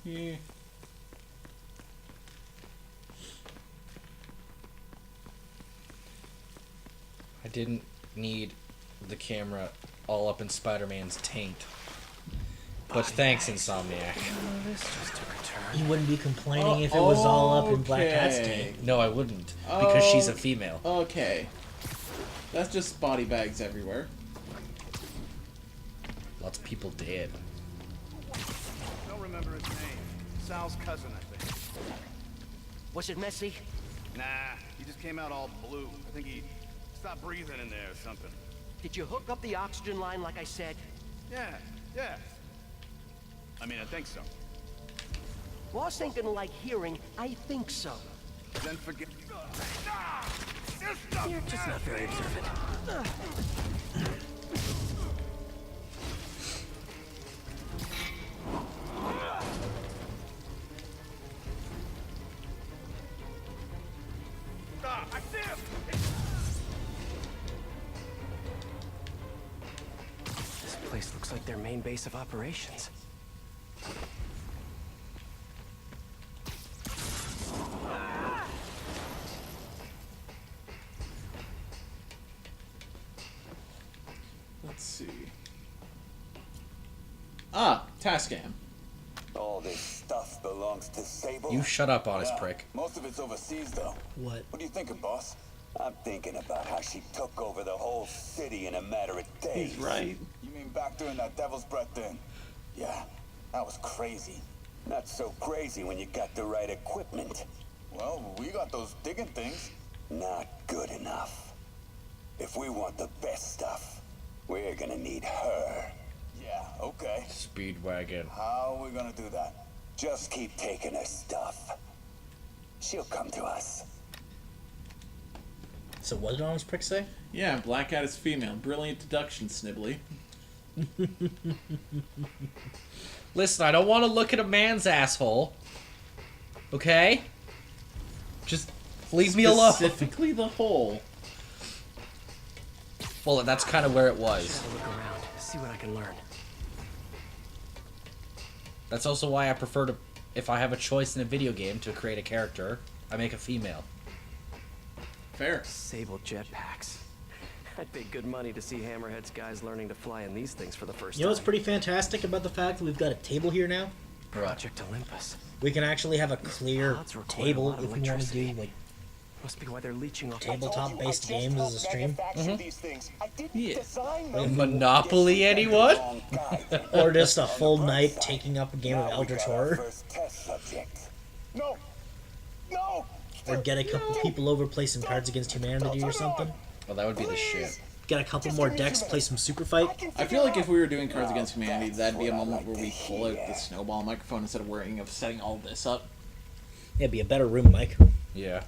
Yeah. I didn't need the camera all up in Spider-Man's taint. But thanks, Insomniac. This just took a turn. You wouldn't be complaining if it was all up in Black Cat's Okay. tank. No, I wouldn't. Because she's a female. Okay. That's just body bags everywhere. Lots of people dead. Don't remember his name. Sal's cousin, I think. Was it messy? Nah, he just came out all blue. I think he stopped breathing in there or something. Did you hook up the oxygen line like I said? Yeah. I mean, I think so. Boss ain't gonna like hearing, I think so. Then forget. You're just not very observant. I see him! This place looks like their main base of operations. Let's see. Ah, Tascam. All this stuff belongs to Sable. You shut up, honest Yeah, prick. Most of it's overseas, though. What? What are you thinking, boss? I'm thinking about how she took over the whole city in a matter of days. He's right. You mean back during that Devil's Breath thing? Yeah, that was crazy. Not so crazy when you got the right equipment. Well, we got those digging things. Not good enough. If we want the best stuff, we're gonna need her. Yeah, okay. Speedwagon. How are we gonna do that? Just keep taking her stuff. She'll come to us. So what did Honest Prick say? Yeah, Black Cat is female. Brilliant deduction, Snibbly. Listen, I don't want to look at a man's asshole. Okay? Just leave me alone. Specifically the hole. Well, that's kind of where it was. Gotta look around, see what I can learn. That's also why I prefer to, if I have a choice in a video game to create a character, I make a female. Fair. Sable jetpacks. I'd pay good money to see Hammerhead's guys learning to fly in these things for the first You know time. what's pretty fantastic about the fact that we've got a table here now? Project Olympus. We can actually have a clear pods require a table lot of if we want to electricity. do like Must be why they're leeching off. tabletop-based games as a stream. Yeah. Monopoly, anyone? Or just a full night taking up a game of Eldritch Horror. No! No! Or get a couple people over, play some Cards Against Humanity or something. Well, that would be the shit. Get a couple more decks, play some Super Fight. I feel like if we were doing Cards Against Humanity, that'd be a moment where we pull out the snowball microphone instead of worrying of setting all this up. Yeah, it'd be a better room, Mike. Yeah.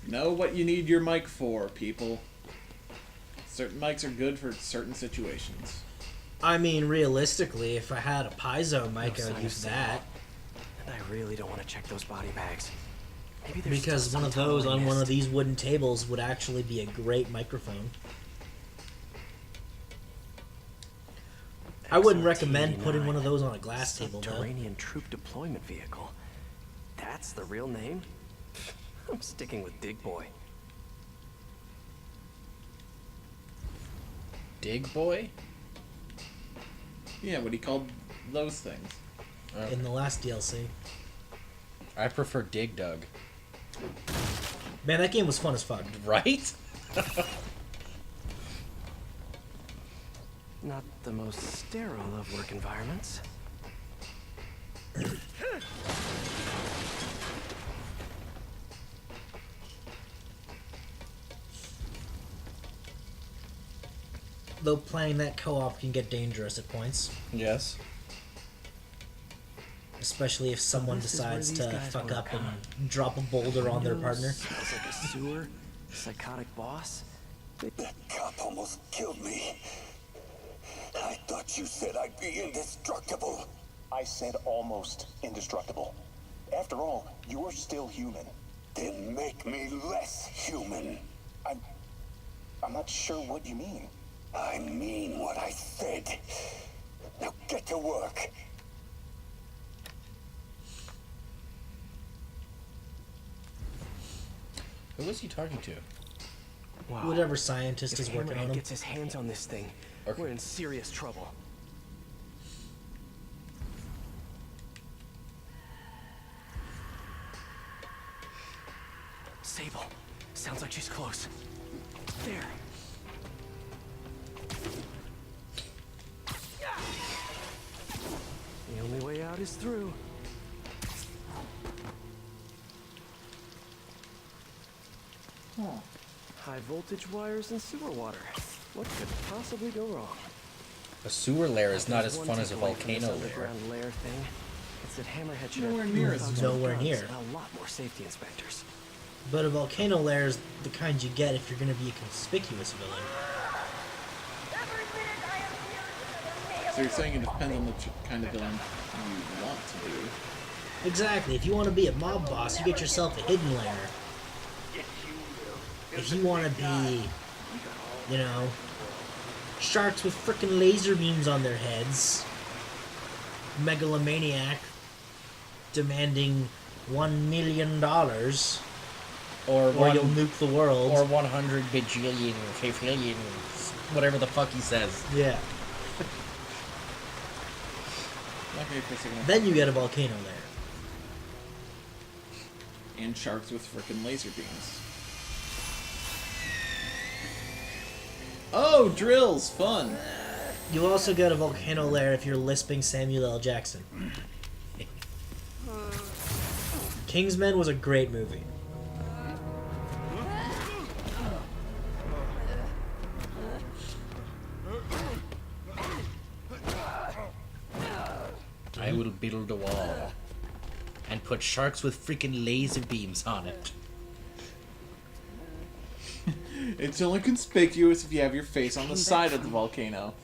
Know what you need your mic for, people. Certain mics are good for certain situations. I mean, realistically, if I had a piezo mic, I would use that. And I really don't want to check those body bags. Maybe there's Because still one of some tunnel those I on one of missed. these wooden tables would actually be a great microphone. I wouldn't XRT-89. recommend putting one of those on a glass table, though. Subterranean troop deployment vehicle. That's the real name? I'm sticking with Dig Boy. Dig Boy? Yeah, what he called those things. In the last DLC. I prefer Dig Dug. Man, that game was fun as fuck. Right? Not the most sterile of work environments. Though playing that co-op can get dangerous at points. Yes. Especially if someone This is where decides these to guys fuck work, up huh? and drop a boulder on their partner. Smells like a sewer. Psychotic boss. That cop almost killed me. I thought you said I'd be indestructible. I said almost indestructible. After all, you're still human. Then make me less human. I'm not sure what you mean. I mean what I said. Now get to work. Who was he talking to? Wow. Whatever scientist If is working on Hammerhead them. gets his hands on this thing, Okay. we're in serious trouble. Sable. Sounds like she's close. There. The only way out is through. High voltage wires and sewer water. What could possibly go wrong? A sewer lair is not as One fun as a takeaway from this volcano lair. underground lair thing. It's that Hammerhead should Nowhere have near fewer as thugs Nowhere with guns near. and a lot more safety inspectors. But a volcano lair is the kind you get if you're going to be a conspicuous villain. So you're saying it depends on the kind of villain you want to do. Exactly. If you want to be a mob boss, you get yourself a hidden lair. If you want to be, you know, sharks with frickin' laser beams on their heads, megalomaniac demanding $1 million, or you'll nuke the world, or 100 bajillion, fifillion, whatever the fuck he says. yeah. Okay, for a second. Then you get a volcano lair. And sharks with frickin' laser beams. Oh, drills! Fun! You also get a volcano lair if you're lisping Samuel L. Jackson. Kingsman was a great movie. I will build a wall and put sharks with freaking laser beams on it. It's only conspicuous if you have your face on the side of the volcano.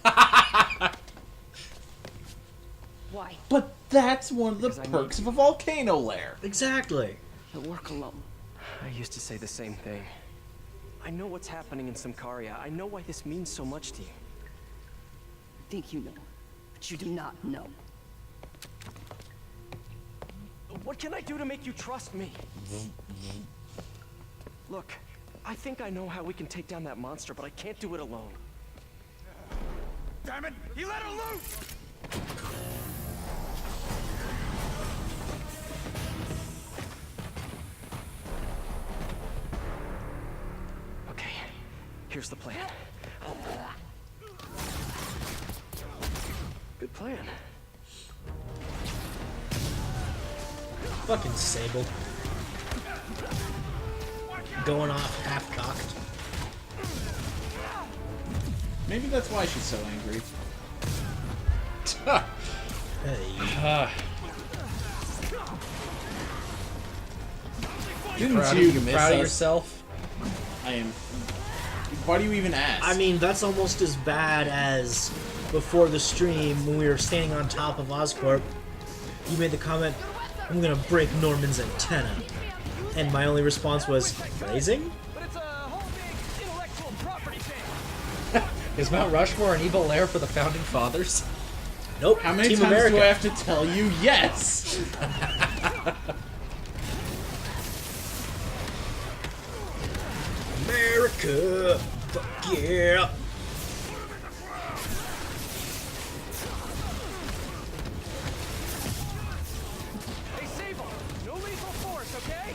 Why? But that's one of the perks of a volcano lair. Exactly. He'll work alone. I used to say the same thing. I know what's happening in Symkaria. I know why this means so much to you. I think you know, but you do not know. What can I do to make you trust me? Look, I think I know how we can take down that monster, but I can't do it alone. Damn it! He let her loose! Okay, here's the plan. Good plan. Fucking Sable. Going off half-cocked. Maybe that's why she's so angry. Hey. Didn't Proud you of, miss proud of us? yourself? I am. Why do you even ask? I mean, that's almost as bad as before the stream when we were standing on top of Oscorp. You made the comment, "I'm gonna break Norman's antenna," and my only response was, "Phrasing?" But it's a whole big intellectual property thing. Is Mount Rushmore an evil lair for the founding fathers? Nope. How many Team times America. do I have to tell you yes? America! Fuck yeah! Hey, Sable, no lethal force, okay?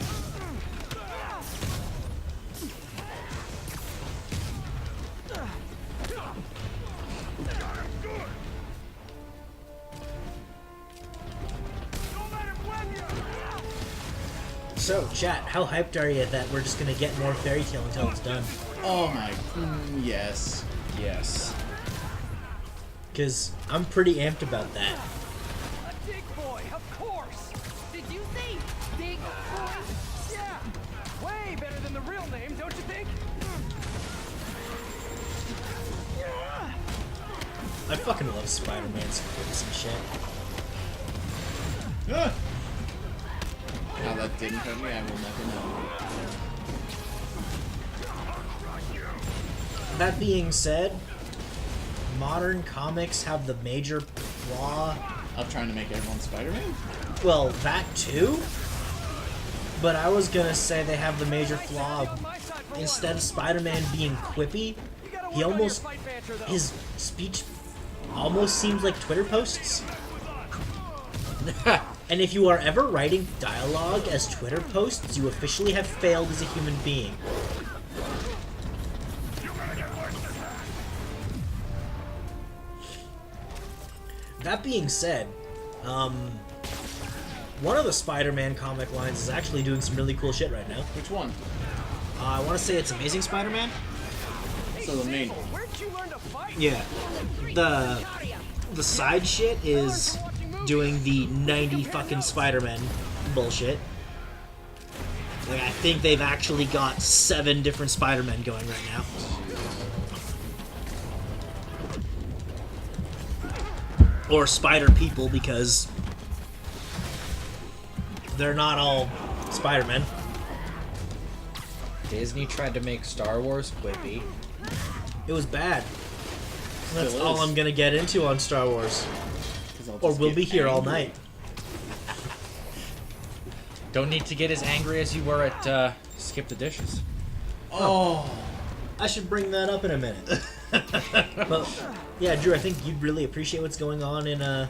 So, chat, how hyped are you that we're just gonna get more Fairy Tail until it's done? Oh my, yes. Yes. Because I'm pretty amped about that. A big boy, of course. Did you say big boy? Yeah, way better than the real name, don't you think? I fucking love Spider-Man's quips and shit. Ah. How that didn't hurt me, I will never know. That being said, modern comics have the major flaw of trying to make everyone Spider-Man? Well, that too. But I was gonna say they have the major flaw of, instead of Spider-Man being quippy, he almost, his speech almost seems like Twitter posts. And if you are ever writing dialogue as Twitter posts, you officially have failed as a human being. That being said, one of the Spider-Man comic lines is actually doing some really cool shit right now. Which one? I want to say it's Amazing Spider-Man. So the main. Yeah. The side shit is doing the 90 fucking Spider-Man bullshit. Like, I think they've actually got 7 different Spider-Men going right now. Or Spider People, because they're not all Spider-Men. Disney tried to make Star Wars quippy. It was bad. That's all I'm gonna get into on Star Wars. Or we'll be here all night. Don't need to get as angry as you were at Skip the Dishes. Oh, I should bring that up in a minute. But yeah, Drew, I think you'd really appreciate what's going on in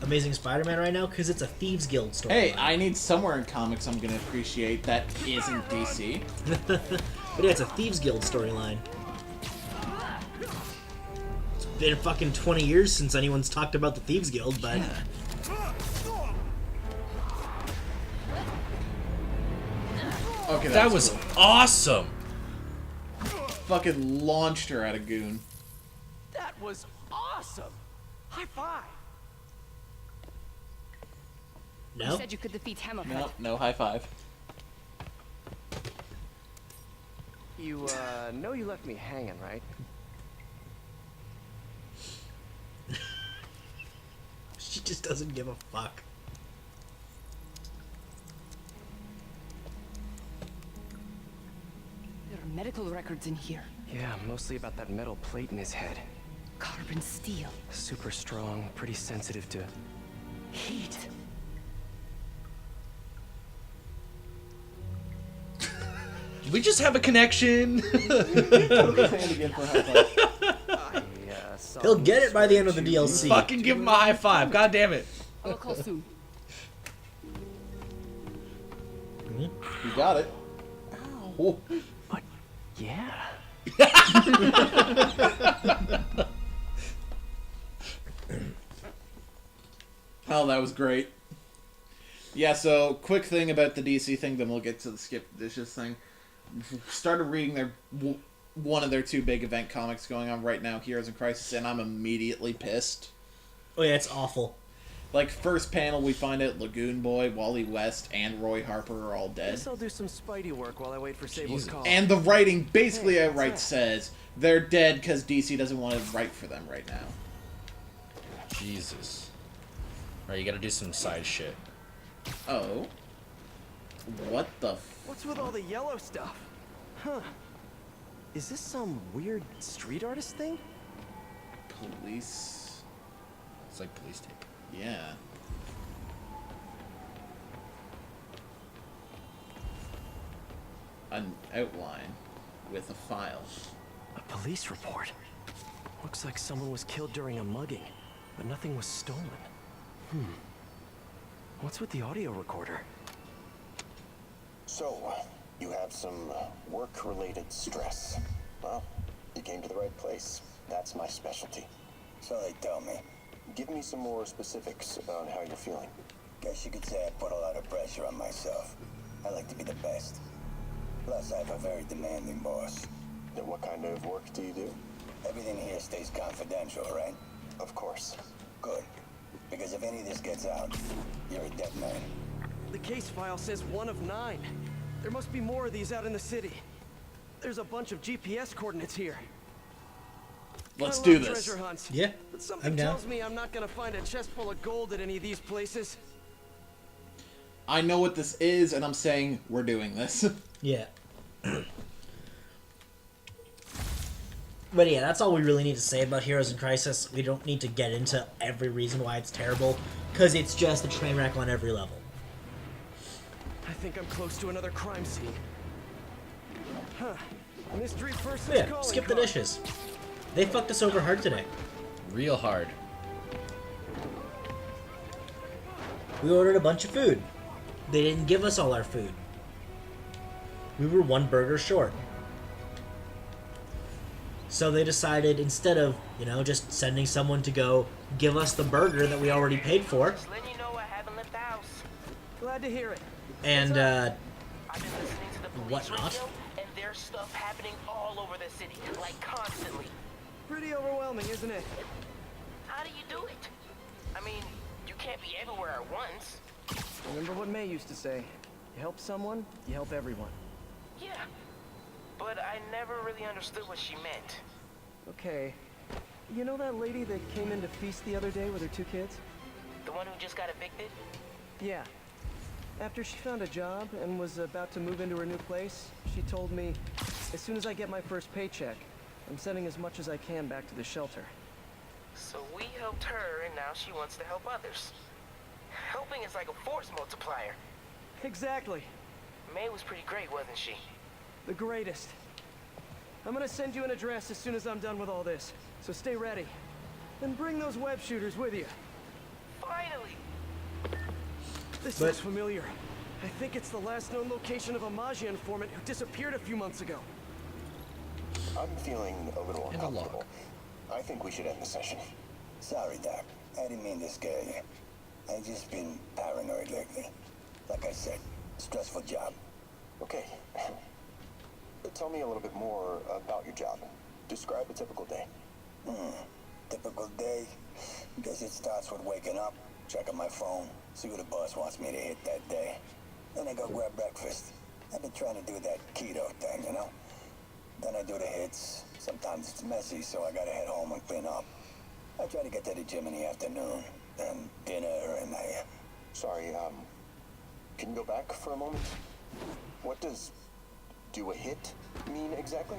Amazing Spider-Man right now, because it's a Thieves Guild story. Hey, I need somewhere in comics I'm gonna appreciate that isn't DC. But yeah, it's a Thieves Guild storyline. It's been fucking 20 years since anyone's talked about the Thieves Guild, but... Okay, that was cool. Awesome! Fucking launched her at a goon. That was awesome! High five! No? You said you could defeat Hammerhead. No, no high five. You, know you left me hanging, right? She just doesn't give a fuck. There are medical records in here. Yeah, mostly about that metal plate in his head. Carbon steel. Super strong, pretty sensitive to heat. We just have a connection. He'll get it by the end of the DLC. Fucking give him a high five. God damn it. I'll call soon. You got it. Ow. But yeah. Oh, that was great. Yeah, so quick thing about the DC thing, then we'll get to the Skip Dishes thing. Started reading their one of their 2 big event comics going on right now, Heroes in Crisis, and I'm immediately pissed. Oh yeah, it's awful. Like, first panel, we find out Lagoon Boy, Wally West, and Roy Harper are all dead. Guess I'll do some Spidey work while I wait for Sable's call. And the writing basically outright says they're dead because DC doesn't want to write for them right now. Jesus. Alright, you gotta do some side shit. Oh. What the What's with all the yellow stuff? Huh. Is this some weird street artist thing? police? Looks like police tape. Yeah. An outline with a file. A police report. Looks like someone was killed during a mugging, but nothing was stolen. What's with the audio recorder? So, you have some work-related stress. Well, you came to the right place. That's my specialty. So they tell me. Give me some more specifics about how you're feeling. Guess you could say I put a lot of pressure on myself. I like to be the best. Plus, I have a very demanding boss. Then what kind of work do you do? Everything here stays confidential, right? Of course. Good. Because if any of this gets out, you're a dead man. The case file says 1 of 9. There must be more of these out in the city. There's a bunch of GPS coordinates here. Let's I do love this. treasure hunts, Yeah, but something I'm down. tells me I'm not gonna find a chest full of gold at any of these places. I know what this is, and I'm saying we're doing this. Yeah. But yeah, that's all we really need to say about Heroes in Crisis. We don't need to get into every reason why it's terrible, because it's just a train wreck on every level. I think I'm close to another crime scene. Huh. Mystery person's Yeah, calling skip the card. dishes. They fucked us over hard today. Real hard. We ordered a bunch of food. They didn't give us all our food. We were 1 burger short. So they decided, instead of, you know, just sending someone to go give us the burger that we already paid for, Just letting you know I haven't left the house. Glad to hear it. and, I've been listening to the police whatnot. radio, and there's stuff happening all over the city, like constantly. Pretty overwhelming, isn't it? How do you do it? I mean, you can't be everywhere at once. Remember what May used to say. You help someone, you help everyone. Yeah, but I never really understood what she meant. Okay. You know that lady that came in to feast the other day with her 2 kids? The one who just got evicted? Yeah. After she found a job and was about to move into her new place, she told me, as soon as I get my first paycheck, I'm sending as much as I can back to the shelter. So we helped her, and now she wants to help others. Helping is like a force multiplier. Exactly. May was pretty great, wasn't she? The greatest. I'm gonna send you an address as soon as I'm done with all this, so stay ready. And bring those web shooters with you. Finally! This looks familiar. I think it's the last known location of a Maggia informant who disappeared a few months ago. I'm feeling a little And a log. uncomfortable. I think we should end the session. Sorry, Doc. I didn't mean to scare you. I've just been paranoid lately. Like I said, stressful job. Okay. Tell me a little bit more about your job. Describe a typical day. Typical day? Guess it starts with waking up, checking my phone, see what the boss wants me to hit that day. Then I go grab breakfast. I've been trying to do that keto thing, you know? Then I do the hits. Sometimes it's messy, so I gotta head home and clean up. I try to get to the gym in the afternoon, then dinner, and I... Sorry, can you go back for a moment? What does do a hit mean exactly?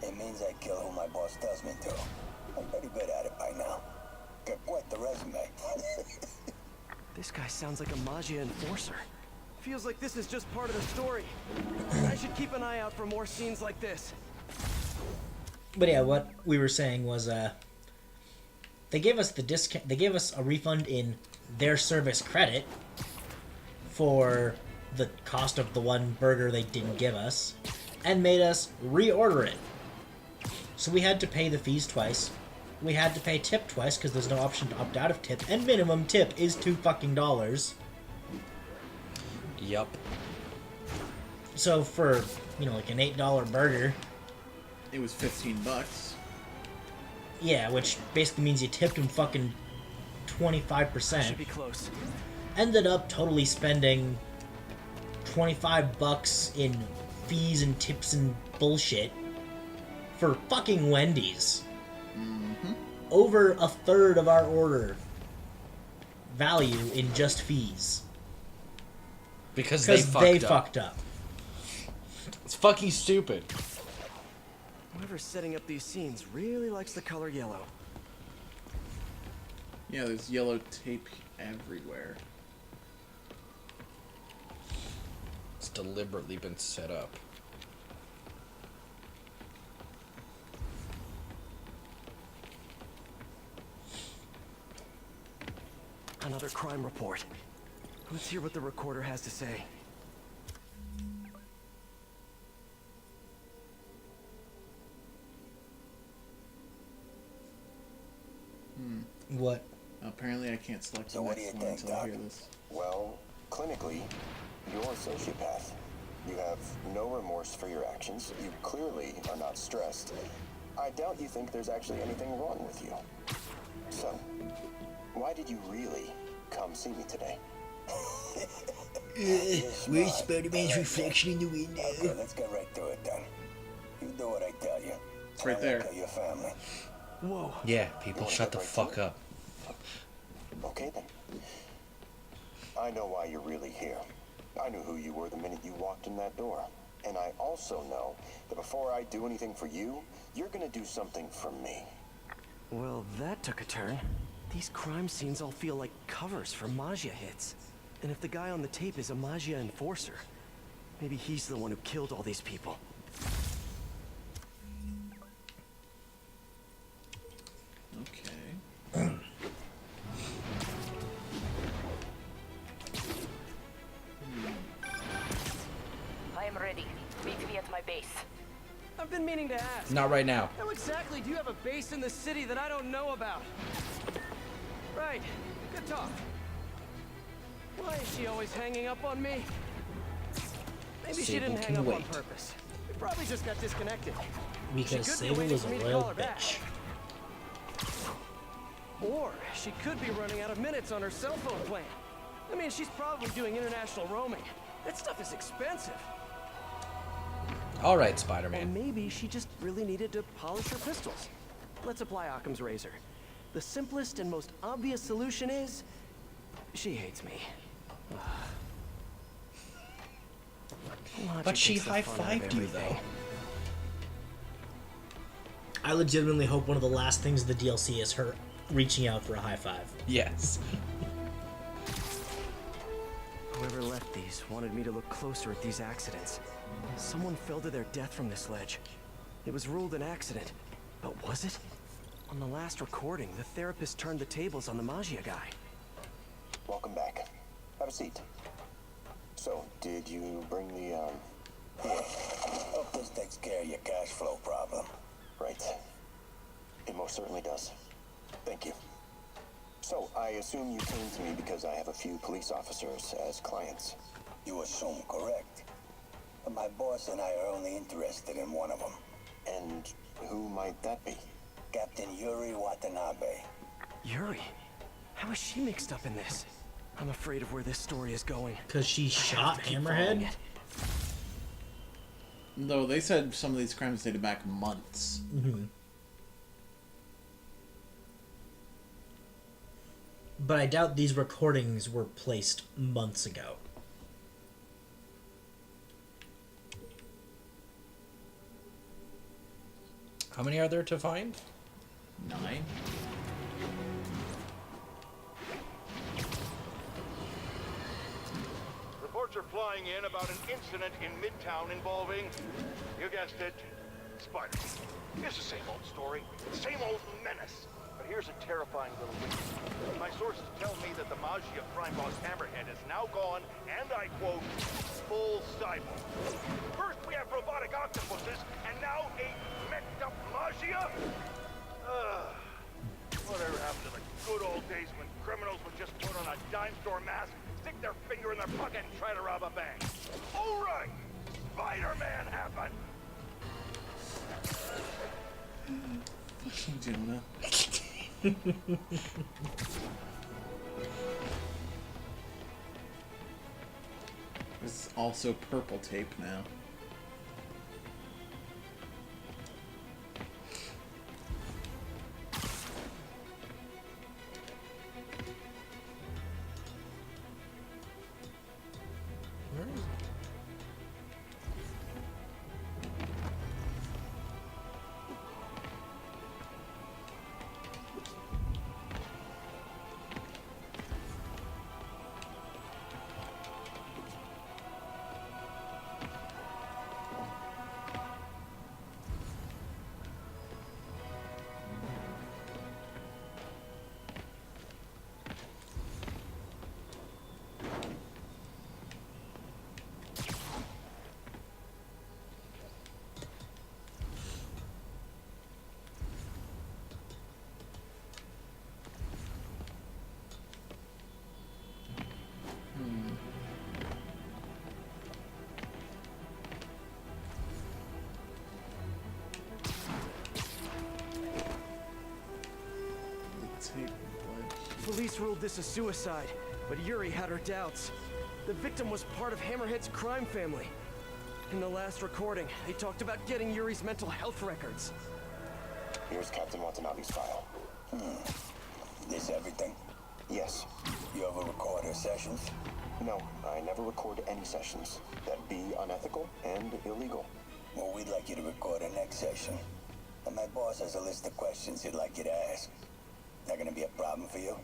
It means I kill who my boss tells me to. I'm pretty good at it by now. Got quite the resume. This guy sounds like a Maggia enforcer. Feels like this is just part of the story. I should keep an eye out for more scenes like this. But yeah, what we were saying was, they gave us the discount. They gave us a refund in their service credit for the cost of the 1 burger they didn't give us, and made us reorder it. So we had to pay the fees twice. We had to pay tip twice because there's no option to opt out of tip, and minimum tip is $2. Yup. So for, you know, like an $8 burger, It was $15. yeah, which basically means you tipped them fucking 25%. Should be close. Ended up totally spending $25 in fees and tips and bullshit for fucking Wendy's. Over a third of our order value in just fees. Because they fucked up. fucked up. It's fucking stupid. Whoever's setting up these scenes really likes the color yellow. Yeah, there's yellow tape everywhere. It's deliberately been set up. Another crime report. Let's hear what the recorder has to say. What? Apparently I can't select So the what do you next one think, until I Doc? hear this. Well, clinically, you're a sociopath. You have no remorse for your actions. You clearly are not stressed. I doubt you think there's actually anything wrong with you. So, why did you really come see me today? Where's Spider-Man's reflection in the window? Okay, let's get right to it then. You do what I tell you. It's right there. Tell your family. Whoa. Yeah, people, shut the fuck up. Okay then. I know why you're really here. I knew who you were the minute you walked in that door. And I also know that before I do anything for you, you're gonna do something for me. Well, that took a turn. These crime scenes all feel like covers for Maggia hits. And if the guy on the tape is a Maggia enforcer, maybe he's the one who killed all these people. Okay. I am ready. Meet me at my base. I've been meaning to ask. Not right now. How exactly do you have a base in the city that I don't know about? Right. Good talk. Why is she always hanging up on me? Maybe she didn't hang up on purpose. We probably just got disconnected. Because She could be Sable waiting is for a me to royal call her back. bitch. Or she could be running out of minutes on her cell phone plan. I mean, she's probably doing international roaming. That stuff is expensive. All right, Or Spider-Man. maybe she just really needed to polish her pistols. Let's apply Occam's razor. The simplest and most obvious solution is... she hates me. But she high-fived you, though. I legitimately hope one of the last things of the DLC is her reaching out for a high five. Yes. Whoever left these wanted me to look closer at these accidents. Someone fell to their death from this ledge. It was ruled an accident, but was it? On the last recording, the therapist turned the tables on the Maggia guy. Welcome back. Have a seat. So, did you bring the, Here. Hope this takes care of your cash flow problem. Right. It most certainly does. Thank you. So, I assume you came to me because I have a few police officers as clients. You assume correct. But my boss and I are only interested in one of them. And who might that be? Captain Yuri Watanabe. Yuri? How is she mixed up in this? I'm afraid of where this story is going. Because she shot to keep Hammerhead? following it. Though they said some of these crimes dated back months. Mm-hmm. But I doubt these recordings were placed months ago. How many are there to find? 9. Reports are flying in about an incident in Midtown involving, you guessed it, Spider. It's the same old story, same old menace. But here's a terrifying little weakness. My sources tell me that the Maggia crime boss Hammerhead is now gone, and I quote, full cyborg. First we have robotic octopuses, and now a messed up Maggia? Whatever happened to the good old days when criminals would just put on a dime store mask, stick their finger in their pocket, and try to rob a bank? All right, Spider-Man happened. Jonah. There's also purple tape now. police ruled this a suicide, but Yuri had her doubts. The victim was part of Hammerhead's crime family. In the last recording, they talked about getting Yuri's mental health records. Here's Captain Watanabe's file. This everything? Yes. You ever record her sessions? No, I never record any sessions. That'd be unethical and illegal. Well, we'd like you to record our next session. And my boss has a list of questions he'd like you to ask. That gonna be a problem for you?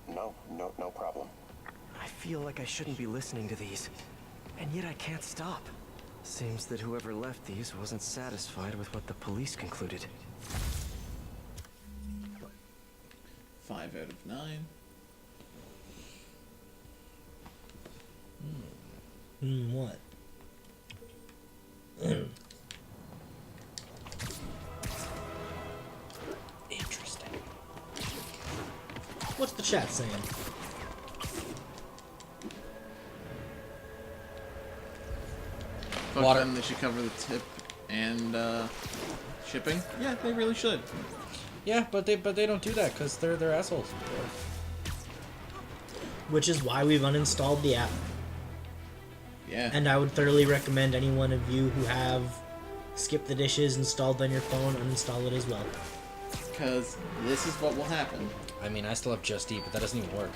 No problem. I feel like I shouldn't be listening to these, and yet I can't stop. Seems that whoever left these wasn't satisfied with what the police concluded. 5 out of 9. What? Interesting. What's the chat saying? Fuck them, they should cover the tip and shipping. Yeah, they really should. Yeah, but they don't do that because they're assholes. Which is why we've uninstalled the app. Yeah. And I would thoroughly recommend any one of you who have Skip the Dishes installed on your phone, uninstall it as well. Because this is what will happen. I mean, I still have Just Eat, but that doesn't even work.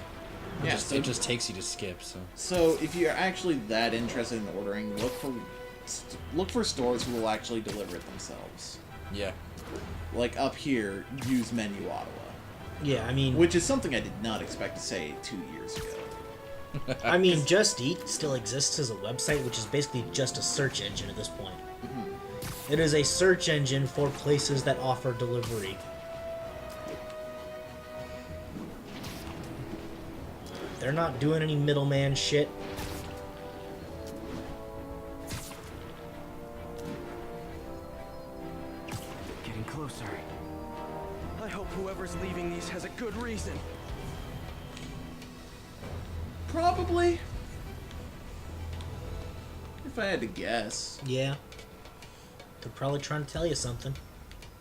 It just takes you to Skip. So if you're actually that interested in ordering, look for stores who will actually deliver it themselves. Yeah. Like up here, use Menu Ottawa. Yeah, I mean... Which is something I did not expect to say 2 years ago. I mean, Just Eat still exists as a website, which is basically just a search engine at this point. Mm-hmm. It is a search engine for places that offer delivery. They're not doing any middleman shit. Getting closer. I hope whoever's leaving these has a good reason. Probably. If I had to guess. Yeah. They're probably trying to tell you something.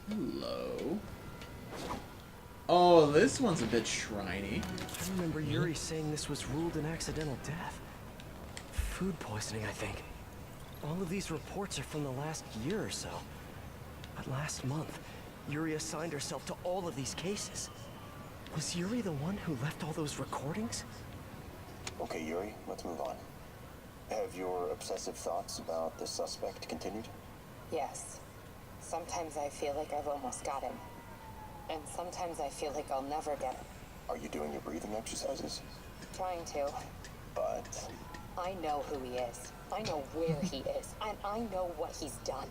Hello. Oh, this one's a bit shriny. I remember Yuri saying this was ruled an accidental death. Food poisoning, I think. All of these reports are from the last year or so. But last month, Yuri assigned herself to all of these cases. Was Yuri the one who left all those recordings? Okay, Yuri, let's move on. Have your obsessive thoughts about the suspect continued? Yes. Sometimes I feel like I've almost got him. And sometimes I feel like I'll never get him. Are you doing your breathing exercises? Trying to. But... I know who he is. I know where he is. And I know what he's done.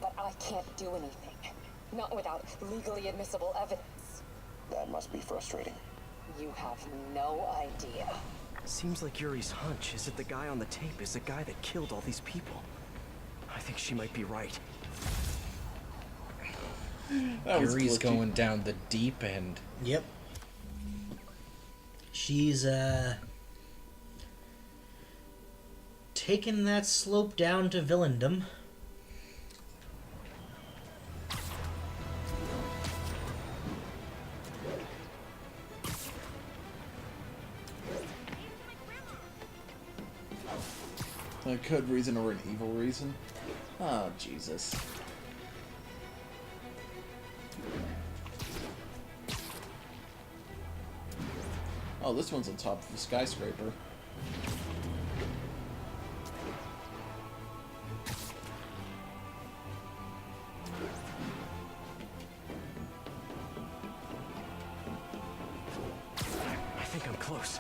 But I can't do anything. Not without legally admissible evidence. That must be frustrating. You have no idea. Seems like Yuri's hunch is that the guy on the tape is the guy that killed all these people. I think she might be right. Yuri's going down the deep end. Yep. She's, taking that slope down to villaindom. A good reason or an evil reason? Oh, Jesus. Oh, this one's on top of a skyscraper. I think I'm close.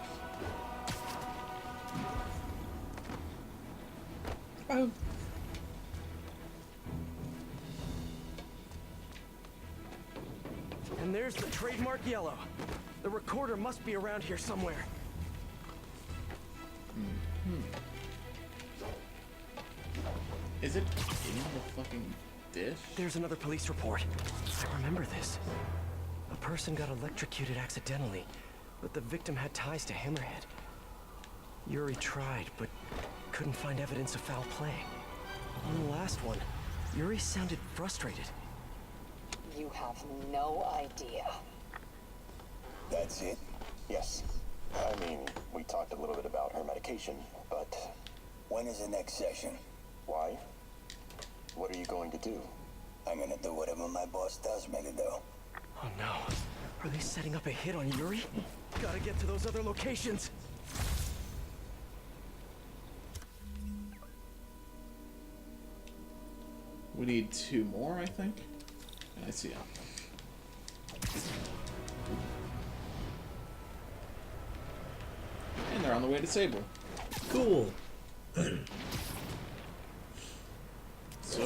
Oh. And there's the trademark yellow. The recorder must be around here somewhere. Is it in the fucking dish? There's another police report. I remember this. A person got electrocuted accidentally, but the victim had ties to Hammerhead. Yuri tried, but couldn't find evidence of foul play. On the last one, Yuri sounded frustrated. You have no idea. That's it? Yes. I mean, we talked a little bit about her medication, but... When is the next session? Why? What are you going to do? I'm gonna do whatever my boss tells me to do. Oh no. Are they setting up a hit on Yuri? Gotta get to those other locations. We need 2 more, I think. I see. And they're on the way to Sable. Cool. So